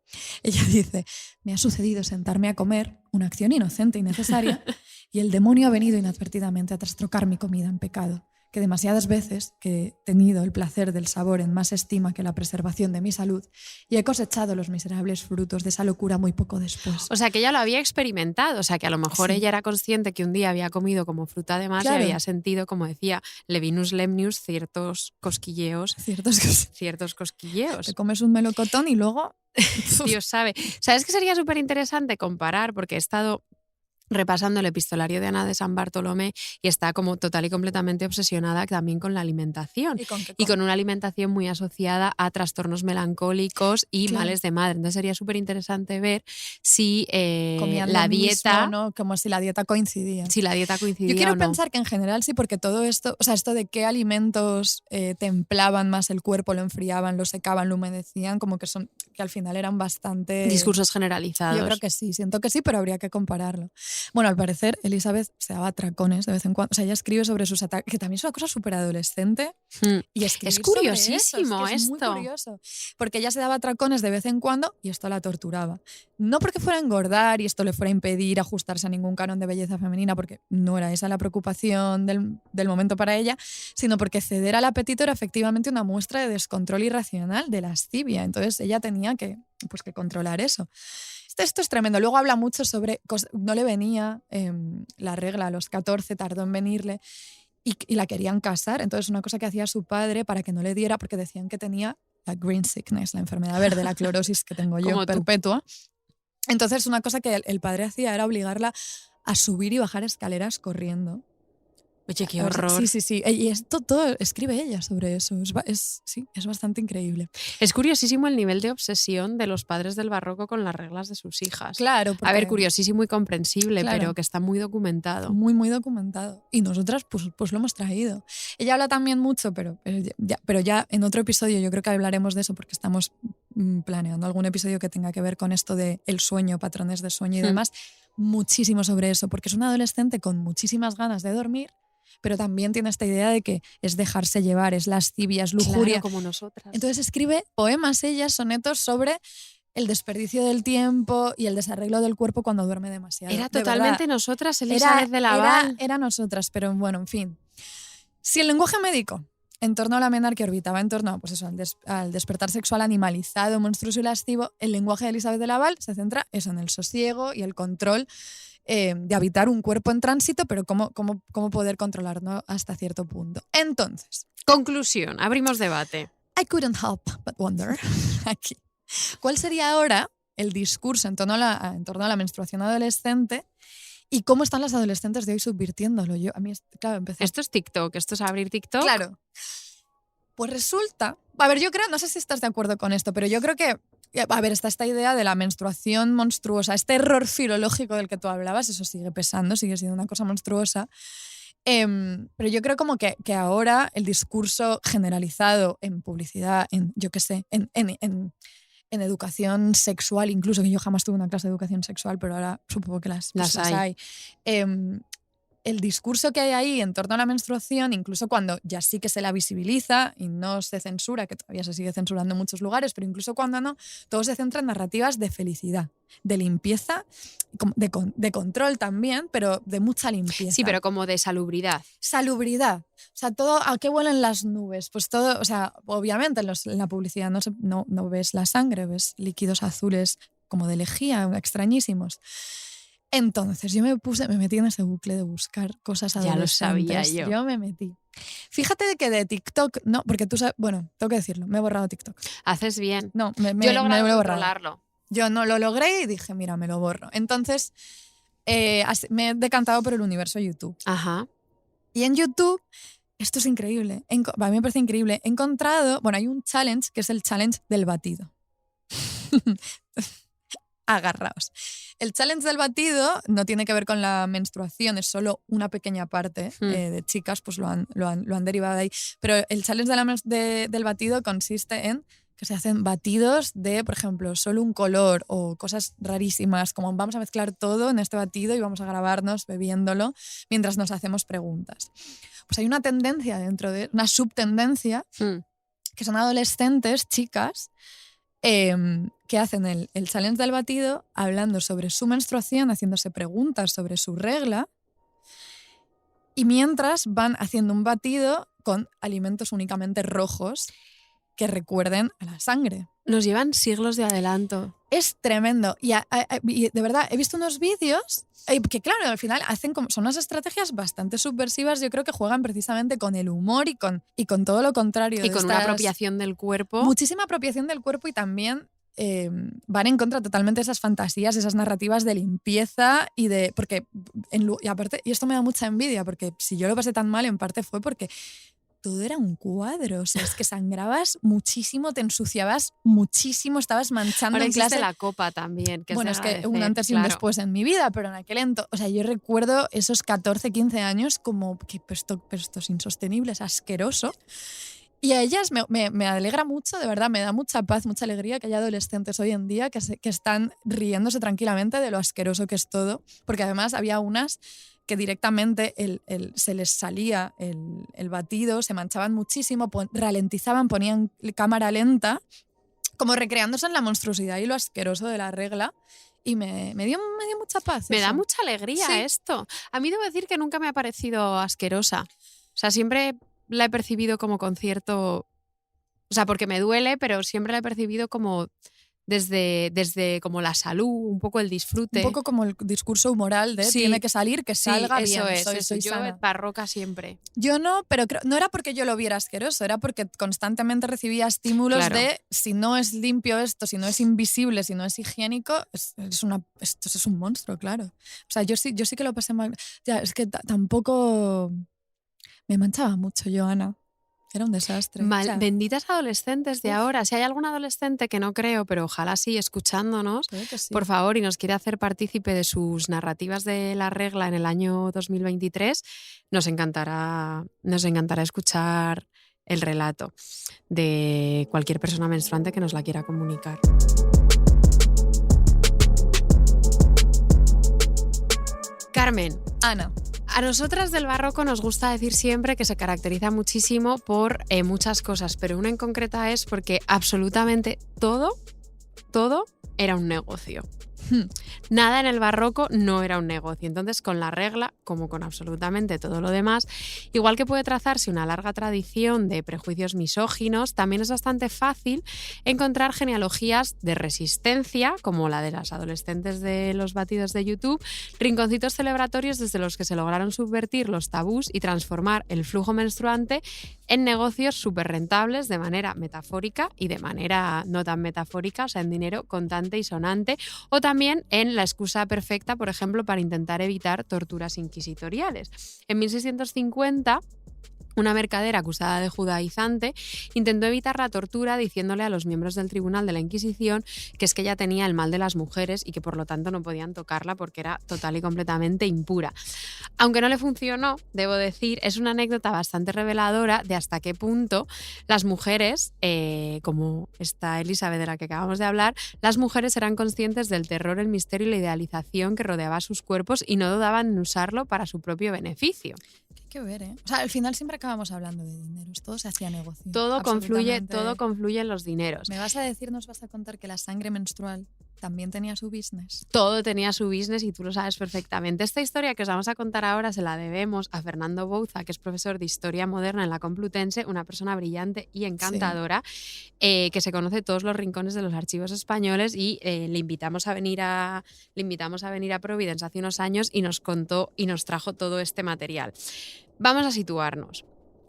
Speaker 2: Ella dice, me ha sucedido sentarme a comer, una acción inocente y necesaria, y el demonio ha venido inadvertidamente a trastrocar mi comida en pecado, que demasiadas veces que he tenido el placer del sabor en más estima que la preservación de mi salud y he cosechado los miserables frutos de esa locura muy poco después.
Speaker 3: O sea, que ella lo había experimentado, o sea, que a lo mejor
Speaker 2: Sí.
Speaker 3: ella era consciente que un día había comido como fruta de más
Speaker 2: Claro.
Speaker 3: y había sentido, como decía Levinus Lemnius, ciertos cosquilleos.
Speaker 2: Cierto es que
Speaker 3: Ciertos cosquilleos.
Speaker 2: te comes un melocotón y luego...
Speaker 3: Dios sabe. ¿Sabes que sería súper interesante comparar? Porque he estado repasando el epistolario de Ana de San Bartolomé y está como total y completamente obsesionada también con la alimentación. Y con una alimentación muy asociada a trastornos melancólicos y
Speaker 2: Claro.
Speaker 3: males de madre. Entonces sería súper interesante ver si
Speaker 2: comían
Speaker 3: la
Speaker 2: lo mismo,
Speaker 3: dieta,
Speaker 2: ¿no? Como si la dieta coincidía.
Speaker 3: si la dieta coincidía
Speaker 2: Yo quiero
Speaker 3: o no.
Speaker 2: pensar que en general sí, porque todo esto, o sea, esto de qué alimentos templaban más el cuerpo, lo enfriaban, lo secaban, lo humedecían, como que son, que al final eran bastante...
Speaker 3: Discursos generalizados.
Speaker 2: Yo creo que sí, siento que sí, pero habría que compararlo. Bueno, al parecer, Elizabeth se daba atracones de vez en cuando. O sea, ella escribe sobre sus ataques, que también es una cosa súper adolescente.
Speaker 3: Mm.
Speaker 2: Y escribir
Speaker 3: Es
Speaker 2: sobre
Speaker 3: curiosísimo
Speaker 2: eso, es muy
Speaker 3: esto.
Speaker 2: curioso. Porque ella se daba atracones de vez en cuando y esto la torturaba. No porque fuera a engordar y esto le fuera a impedir ajustarse a ningún canon de belleza femenina, porque no era esa la preocupación del momento para ella, sino porque ceder al apetito era efectivamente una muestra de descontrol irracional, de lascivia. Entonces ella tenía que controlar eso. Esto es tremendo. Luego habla mucho sobre... No le venía la regla a los 14, tardó en venirle y la querían casar. Entonces una cosa que hacía su padre para que no le diera, porque decían que tenía la green sickness, la enfermedad verde, la clorosis que tengo yo,
Speaker 3: Como tú.
Speaker 2: perpetua. Entonces una cosa que el padre hacía era obligarla a subir y bajar escaleras corriendo.
Speaker 3: Oye, qué
Speaker 2: A ver,
Speaker 3: horror.
Speaker 2: Sí. Y esto todo escribe ella sobre eso. Es bastante increíble.
Speaker 3: Es curiosísimo el nivel de obsesión de los padres del barroco con las reglas de sus hijas.
Speaker 2: Claro.
Speaker 3: A ver, curiosísimo y comprensible,
Speaker 2: Claro.
Speaker 3: pero que está muy documentado.
Speaker 2: Muy, muy documentado. Y nosotras, pues lo hemos traído. Ella habla también mucho, pero ya en otro episodio yo creo que hablaremos de eso porque estamos planeando algún episodio que tenga que ver con esto de el sueño, patrones de sueño y demás. Muchísimo sobre eso, porque es una adolescente con muchísimas ganas de dormir, pero también tiene esta idea de que es dejarse llevar, es lascivia, es lujuria.
Speaker 3: Claro, como nosotras.
Speaker 2: Entonces escribe poemas ella, sonetos sobre el desperdicio del tiempo y el desarreglo del cuerpo cuando duerme demasiado.
Speaker 3: Era
Speaker 2: De
Speaker 3: totalmente
Speaker 2: verdad.
Speaker 3: nosotras, Elizabeth de Laval.
Speaker 2: Era nosotras, pero bueno, en fin. Si el lenguaje médico en torno a la menarquia orbitaba en torno pues eso, al despertar sexual animalizado, monstruoso y lascivo, el lenguaje de Elizabeth de Laval se centra eso, en el sosiego y el control de habitar un cuerpo en tránsito, pero cómo poder controlarlo hasta cierto punto. Entonces,
Speaker 3: Conclusión, abrimos debate.
Speaker 2: I couldn't help but wonder aquí. ¿Cuál sería ahora el discurso en torno a la menstruación adolescente y cómo están las adolescentes de hoy subvirtiéndolo? Claro, empecé.
Speaker 3: Esto es TikTok, esto es abrir TikTok.
Speaker 2: Claro. Pues resulta, a ver, yo creo, no sé si estás de acuerdo con esto, pero yo creo que, a ver, está esta idea de la menstruación monstruosa, este error filológico del que tú hablabas, eso sigue pesando, sigue siendo una cosa monstruosa. Pero yo creo como que ahora el discurso generalizado en publicidad, en educación sexual, incluso, que yo jamás tuve una clase de educación sexual, pero ahora supongo que las hay. El discurso que hay ahí en torno a la menstruación, incluso cuando ya sí que se la visibiliza y no se censura, que todavía se sigue censurando en muchos lugares, pero incluso cuando no, todo se centra en narrativas de felicidad, de limpieza, de control también, pero de mucha limpieza.
Speaker 3: Sí, pero como de salubridad.
Speaker 2: Salubridad. O sea, todo, ¿a qué huelen las nubes? Pues todo, o sea, obviamente en la publicidad no ves la sangre, ves líquidos azules como de lejía, extrañísimos. Entonces yo me metí en ese bucle de buscar cosas adolescentes.
Speaker 3: Ya lo sabía yo.
Speaker 2: Yo me metí. Fíjate de que de TikTok, no, porque tú sabes, bueno, tengo que decirlo, me he borrado TikTok.
Speaker 3: Haces bien.
Speaker 2: No,
Speaker 3: Yo he
Speaker 2: me
Speaker 3: logrado
Speaker 2: lo he borrado.
Speaker 3: controlarlo.
Speaker 2: Yo no lo logré y dije, mira, me lo borro. Entonces me he decantado por el universo YouTube.
Speaker 3: Ajá.
Speaker 2: Y en YouTube, esto es increíble, a mí me parece increíble, he encontrado, bueno, hay un challenge que es el challenge del batido. Agarraos. El challenge del batido no tiene que ver con la menstruación, es solo una pequeña parte de chicas, pues lo han derivado de ahí. Pero el challenge del batido consiste en que se hacen batidos de, por ejemplo, solo un color o cosas rarísimas, como vamos a mezclar todo en este batido y vamos a grabarnos bebiéndolo mientras nos hacemos preguntas. Pues hay una tendencia una subtendencia, que son adolescentes, chicas, que hacen el challenge del batido hablando sobre su menstruación, haciéndose preguntas sobre su regla, y mientras van haciendo un batido con alimentos únicamente rojos que recuerden a la sangre.
Speaker 3: Nos llevan siglos de adelanto.
Speaker 2: Es tremendo. Y de verdad, he visto unos vídeos que, claro, al final son unas estrategias bastante subversivas. Yo creo que juegan precisamente con el humor y con todo lo contrario.
Speaker 3: Y con una apropiación del cuerpo.
Speaker 2: Muchísima apropiación del cuerpo, y también van en contra totalmente de esas fantasías, esas narrativas de limpieza y de... y aparte, y esto me da mucha envidia, porque si yo lo pasé tan mal, en parte fue porque todo era un cuadro. O sea, es que sangrabas muchísimo, te ensuciabas muchísimo, estabas manchando
Speaker 3: Ahora
Speaker 2: en
Speaker 3: existe
Speaker 2: clase.
Speaker 3: la copa también, que
Speaker 2: Bueno,
Speaker 3: es
Speaker 2: es que un antes y un después en mi vida, pero en aquel entonces, o sea, yo recuerdo esos 14, 15 años como que esto es insostenible, es asqueroso. Y a ellas me alegra mucho, de verdad, me da mucha paz, mucha alegría que haya adolescentes hoy en día que están riéndose tranquilamente de lo asqueroso que es todo, porque además había unas que directamente se les salía el batido, se manchaban muchísimo, ralentizaban, ponían cámara lenta, como recreándose en la monstruosidad y lo asqueroso de la regla. Y me dio mucha paz.
Speaker 3: Me
Speaker 2: eso.
Speaker 3: da mucha alegría esto. A mí debo decir que nunca me ha parecido asquerosa. O sea, siempre la he percibido como con cierto... O sea, porque me duele, pero siempre la he percibido como desde como la salud, un poco el disfrute.
Speaker 2: Un poco como el discurso humoral de tiene que salir, que salga bien. Soy
Speaker 3: yo
Speaker 2: sana.
Speaker 3: barroca siempre.
Speaker 2: Yo no, pero no era porque yo lo viera asqueroso, era porque constantemente recibía estímulos de si no es limpio esto, si no es invisible, si no es higiénico, esto es un monstruo, claro. O sea, yo sí que lo pasé mal. Ya, es que tampoco me manchaba mucho yo, Ana. Era un desastre.
Speaker 3: Benditas adolescentes de ahora. Si hay algún adolescente, que no creo, pero ojalá sí, escuchándonos,
Speaker 2: sí,
Speaker 3: por favor, y nos quiere hacer partícipe de sus narrativas de la regla en el año 2023, nos encantará escuchar el relato de cualquier persona menstruante que nos la quiera comunicar. Carmen.
Speaker 2: Ana.
Speaker 3: A nosotras del barroco nos gusta decir siempre que se caracteriza muchísimo por muchas cosas, pero una en concreta es porque absolutamente todo era un negocio. Nada en el barroco no era un negocio. Entonces, con la regla, como con absolutamente todo lo demás, igual que puede trazarse una larga tradición de prejuicios misóginos, también es bastante fácil encontrar genealogías de resistencia, como la de las adolescentes de los batidos de YouTube, rinconcitos celebratorios desde los que se lograron subvertir los tabús y transformar el flujo menstruante en negocios súper rentables de manera metafórica y de manera no tan metafórica, o sea, en dinero contante y sonante, o también en la excusa perfecta, por ejemplo, para intentar evitar torturas inquisitoriales. En 1650, una mercader acusada de judaizante intentó evitar la tortura diciéndole a los miembros del tribunal de la Inquisición que es que ella tenía el mal de las mujeres y que por lo tanto no podían tocarla porque era total y completamente impura. Aunque no le funcionó, debo decir, es una anécdota bastante reveladora de hasta qué punto las mujeres, como esta Elizabeth de la que acabamos de hablar, las mujeres eran conscientes del terror, el misterio y la idealización que rodeaba sus cuerpos y no dudaban en usarlo para su propio beneficio.
Speaker 2: Hay que ver, ¿eh? O sea, al final siempre acabamos hablando de dineros, todo se hacía negocio.
Speaker 3: Todo confluye en los dineros.
Speaker 2: ¿Me vas a contar que la sangre menstrual también tenía su business?
Speaker 3: Todo tenía su business y tú lo sabes perfectamente. Esta historia que os vamos a contar ahora se la debemos a Fernando Bouza, que es profesor de Historia Moderna en la Complutense, una persona brillante y encantadora, que se conoce todos los rincones de los archivos españoles y le invitamos a venir a Providence hace unos años y nos contó y nos trajo todo este material. Vamos a situarnos.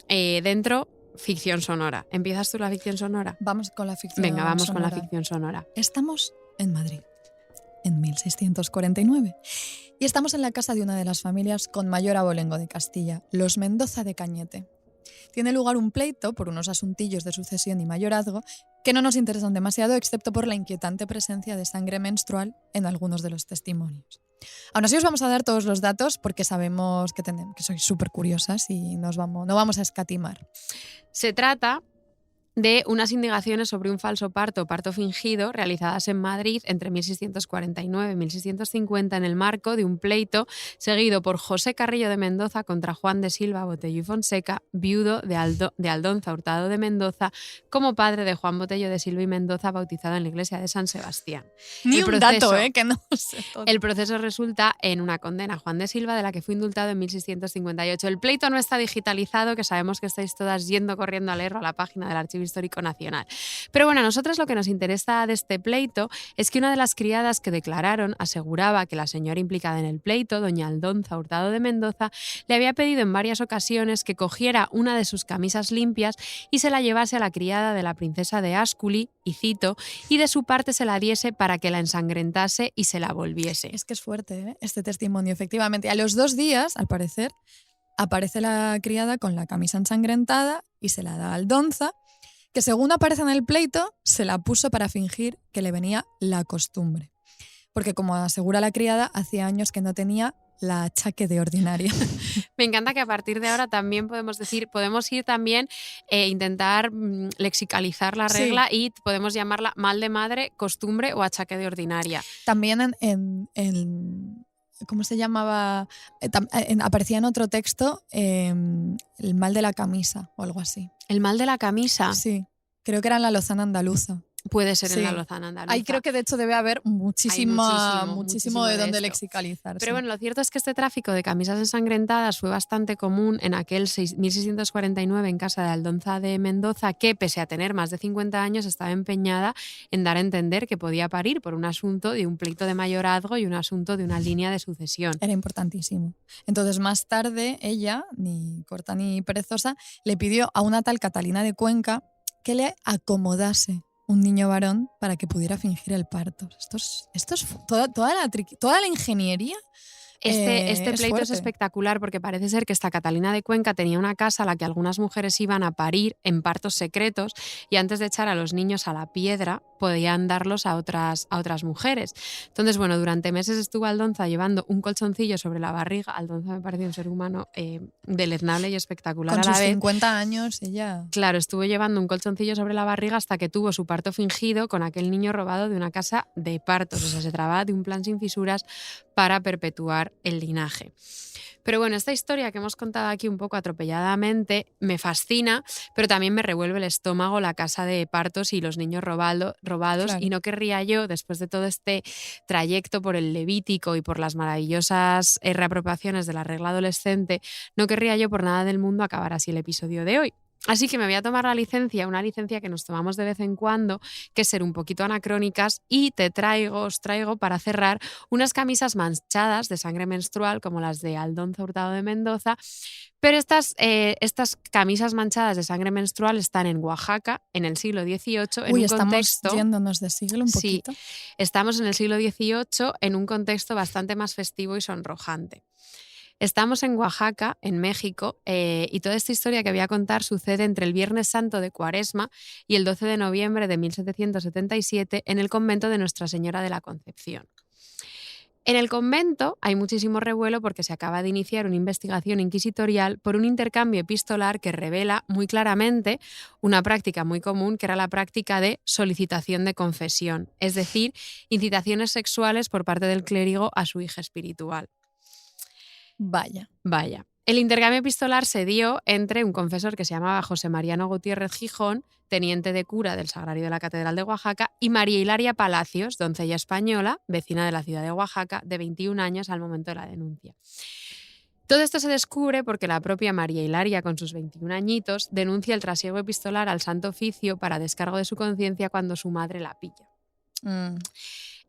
Speaker 3: Dentro, ficción sonora. ¿Empiezas tú la ficción sonora?
Speaker 2: Vamos con la ficción sonora.
Speaker 3: Venga, vamos con la ficción sonora.
Speaker 2: Estamos en Madrid, en 1649, y estamos en la casa de una de las familias con mayor abolengo de Castilla, los Mendoza de Cañete. tiene lugar un pleito por unos asuntillos de sucesión y mayorazgo que no nos interesan demasiado, excepto por la inquietante presencia de sangre menstrual en algunos de los testimonios. Aún así os vamos a dar todos los datos porque sabemos que sois súper curiosas y no vamos a escatimar.
Speaker 3: Se trata de unas indagaciones sobre un falso parto o parto fingido realizadas en Madrid entre 1649 y 1650 en el marco de un pleito seguido por José Carrillo de Mendoza contra Juan de Silva Botello y Fonseca, viudo de Aldonza Hurtado de Mendoza, como padre de Juan Botello de Silva y Mendoza, bautizado en la iglesia de San Sebastián.
Speaker 2: Ni un dato, que no sé todo.
Speaker 3: El proceso resulta en una condena a Juan de Silva, de la que fue indultado en 1658. El pleito no está digitalizado, que sabemos que estáis todas yendo corriendo a leerlo a la página del Archivo Histórico Nacional. Pero bueno, a nosotros lo que nos interesa de este pleito es que una de las criadas que declararon aseguraba que la señora implicada en el pleito, doña Aldonza Hurtado de Mendoza, le había pedido en varias ocasiones que cogiera una de sus camisas limpias y se la llevase a la criada de la princesa de Ascoli, y cito, y de su parte se la diese para que la ensangrentase y se la volviese.
Speaker 2: Es que es fuerte, este testimonio, efectivamente. A los 2 días, al parecer, aparece la criada con la camisa ensangrentada y se la da a Aldonza, que según aparece en el pleito, se la puso para fingir que le venía la costumbre. Porque como asegura la criada, hacía años que no tenía la achaque de ordinaria.
Speaker 3: Me encanta que a partir de ahora también podemos ir también intentar lexicalizar la regla y podemos llamarla mal de madre, costumbre o achaque de ordinaria.
Speaker 2: También en ¿cómo se llamaba? Aparecía en otro texto el mal de la camisa o algo así.
Speaker 3: ¿El mal de la camisa?
Speaker 2: Sí, creo que era en la Lozana Andaluza.
Speaker 3: Puede ser en la Lozana Andaluza.
Speaker 2: Ahí creo que de hecho debe haber muchísimo de dónde lexicalizar.
Speaker 3: Pero bueno, lo cierto es que este tráfico de camisas ensangrentadas fue bastante común en aquel 1649 en casa de Aldonza de Mendoza, que pese a tener más de 50 años estaba empeñada en dar a entender que podía parir por un asunto de un pleito de mayorazgo y un asunto de una línea de sucesión.
Speaker 2: Era importantísimo. Entonces más tarde ella, ni corta ni perezosa, le pidió a una tal Catalina de Cuenca que le acomodase un niño varón para que pudiera fingir el parto. Esto es toda la ingeniería.
Speaker 3: Este pleito
Speaker 2: fuerte.
Speaker 3: es espectacular porque parece ser que esta Catalina de Cuenca tenía una casa a la que algunas mujeres iban a parir en partos secretos y antes de echar a los niños a la piedra podían darlos a otras mujeres. Entonces, bueno, durante meses estuvo Aldonza llevando un colchoncillo sobre la barriga. Aldonza me parece un ser humano deleznable y espectacular
Speaker 2: Con
Speaker 3: a la
Speaker 2: sus
Speaker 3: vez.
Speaker 2: 50 años ella...
Speaker 3: Claro, estuvo llevando un colchoncillo sobre la barriga hasta que tuvo su parto fingido con aquel niño robado de una casa de partos. O sea, se trataba de un plan sin fisuras para perpetuar el linaje. Pero bueno, esta historia que hemos contado aquí un poco atropelladamente me fascina, pero también me revuelve el estómago la casa de partos y los niños robados. Claro. Y no querría yo, después de todo este trayecto por el Levítico y por las maravillosas reapropiaciones de la regla adolescente, no querría yo por nada del mundo acabar así el episodio de hoy. Así que me voy a tomar una licencia que nos tomamos de vez en cuando, que es ser un poquito anacrónicas, y os traigo para cerrar unas camisas manchadas de sangre menstrual como las de Aldonza Hurtado de Mendoza. Pero estas camisas manchadas de sangre menstrual están en Oaxaca en el siglo XVIII en un contexto...
Speaker 2: Estamos yéndonos de siglo un poquito.
Speaker 3: Sí, estamos en el siglo XVIII en un contexto bastante más festivo y sonrojante. Estamos en Oaxaca, en México, y toda esta historia que voy a contar sucede entre el Viernes Santo de Cuaresma y el 12 de noviembre de 1777 en el convento de Nuestra Señora de la Concepción. En el convento hay muchísimo revuelo porque se acaba de iniciar una investigación inquisitorial por un intercambio epistolar que revela muy claramente una práctica muy común, que era la práctica de solicitación de confesión, es decir, incitaciones sexuales por parte del clérigo a su hija espiritual. Vaya. El intercambio epistolar se dio entre un confesor que se llamaba José Mariano Gutiérrez Gijón, teniente de cura del Sagrario de la Catedral de Oaxaca, y María Hilaria Palacios, doncella española, vecina de la ciudad de Oaxaca, de 21 años al momento de la denuncia. Todo esto se descubre porque la propia María Hilaria, con sus 21 añitos, denuncia el trasiego epistolar al Santo Oficio para descargo de su conciencia cuando su madre la pilla.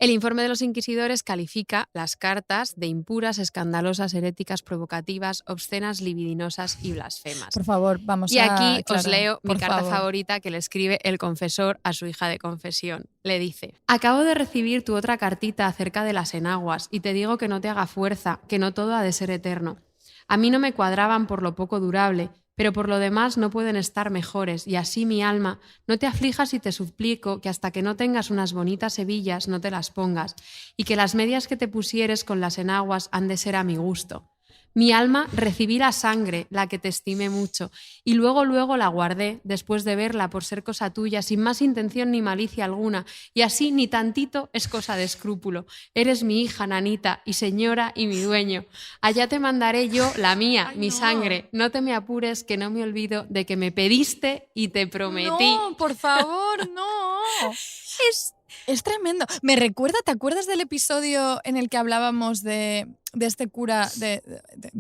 Speaker 3: El informe de los inquisidores califica las cartas de impuras, escandalosas, heréticas, provocativas, obscenas, libidinosas y blasfemas.
Speaker 2: Por favor, vamos
Speaker 3: y aquí
Speaker 2: claro,
Speaker 3: os leo mi carta
Speaker 2: favor.
Speaker 3: favorita que le escribe el confesor a su hija de confesión. Le dice: acabo de recibir tu otra cartita acerca de las enaguas y te digo que no te haga fuerza, que no todo ha de ser eterno. A mí no me cuadraban por lo poco durable, pero por lo demás no pueden estar mejores, y así mi alma, no te aflijas y te suplico que hasta que no tengas unas bonitas hebillas no te las pongas, y que las medias que te pusieres con las enaguas han de ser a mi gusto. Mi alma, recibí la sangre, la que te estimé mucho, y luego la guardé, después de verla por ser cosa tuya, sin más intención ni malicia alguna, y así ni tantito es cosa de escrúpulo. Eres mi hija, nanita, y señora y mi dueño. Allá te mandaré yo la mía,
Speaker 2: Ay,
Speaker 3: mi
Speaker 2: no.
Speaker 3: sangre. No te me apures, que no me olvido de que me pediste y te prometí.
Speaker 2: No, por favor, no. Es tremendo. Me recuerda, ¿te acuerdas del episodio en el que hablábamos de este cura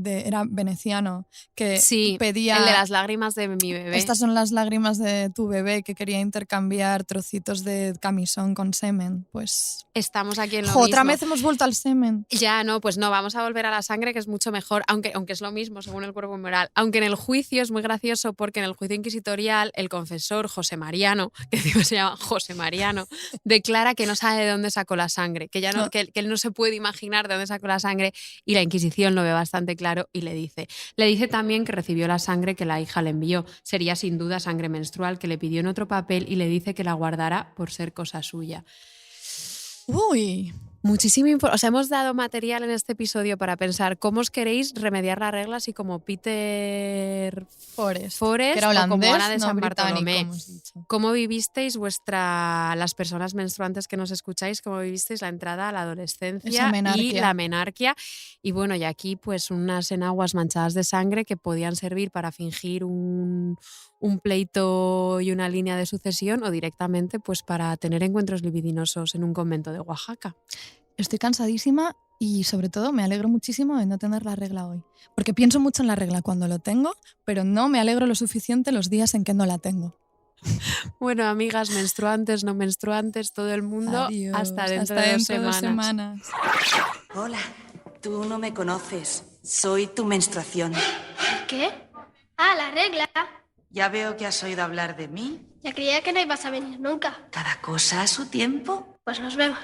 Speaker 2: era veneciano que
Speaker 3: Sí,
Speaker 2: pedía
Speaker 3: el de las lágrimas de mi bebé.
Speaker 2: estas son las lágrimas de tu bebé, que quería intercambiar trocitos de camisón con semen? Pues
Speaker 3: Estamos aquí en lo
Speaker 2: otra
Speaker 3: mismo.
Speaker 2: vez hemos vuelto al semen.
Speaker 3: Ya, no, pues no, vamos a volver a la sangre, que es mucho mejor, aunque es lo mismo según el cuerpo moral. Aunque en el juicio es muy gracioso, porque en el juicio inquisitorial el confesor José Mariano, que digo se llama José Mariano, declara que no sabe de dónde sacó la sangre, que, ya no,
Speaker 2: No.
Speaker 3: que él no se puede imaginar de dónde sacó la sangre, y la Inquisición lo ve bastante claro y le dice también que recibió la sangre que la hija le envió. Sería sin duda sangre menstrual, que le pidió en otro papel, y le dice que la guardara por ser cosa suya.
Speaker 2: Uy,
Speaker 3: Muchísimo o sea, hemos dado material en este episodio para pensar cómo os queréis remediar la regla, si como Peter
Speaker 2: Forrest,
Speaker 3: Forrest
Speaker 2: que era
Speaker 3: o como
Speaker 2: holandés,
Speaker 3: Ana de
Speaker 2: no
Speaker 3: San
Speaker 2: británico,
Speaker 3: Bartolomé.
Speaker 2: hemos dicho.
Speaker 3: ¿Cómo vivisteis las personas menstruantes que nos escucháis, cómo vivisteis la entrada a la adolescencia
Speaker 2: Esa menarquia.
Speaker 3: y la menarquia? Y bueno, y aquí pues unas enaguas manchadas de sangre que podían servir para fingir un pleito y una línea de sucesión, o directamente pues para tener encuentros libidinosos en un convento de Oaxaca.
Speaker 2: Estoy cansadísima y sobre todo me alegro muchísimo de no tener la regla hoy. Porque pienso mucho en la regla cuando lo tengo, pero no me alegro lo suficiente los días en que no la tengo.
Speaker 3: Bueno, amigas menstruantes, no menstruantes, todo el mundo,
Speaker 2: Adiós,
Speaker 3: hasta dentro de 2
Speaker 2: dentro de
Speaker 3: semanas.
Speaker 5: Hola, tú no me conoces. Soy tu menstruación.
Speaker 6: ¿Qué? Ah, la regla.
Speaker 5: Ya veo que has oído hablar de mí.
Speaker 6: Ya creía que no ibas a venir nunca.
Speaker 5: Cada cosa a su tiempo.
Speaker 6: Pues nos vemos.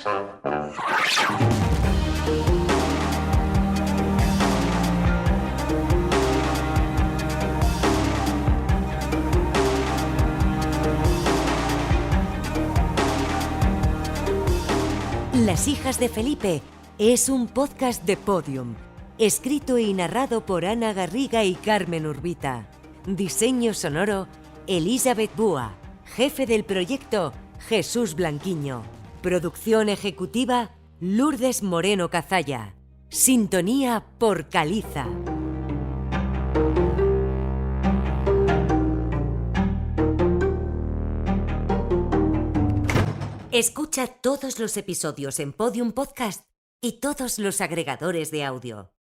Speaker 4: Las hijas de Felipe es un podcast de Podium, escrito y narrado por Ana Garriga y Carmen Urbita. Diseño sonoro, Elizabeth Búa. Jefe del proyecto, Jesús Blanquiño. Producción ejecutiva, Lourdes Moreno Cazalla. Sintonía por Caliza. Escucha todos los episodios en Podium Podcast y todos los agregadores de audio.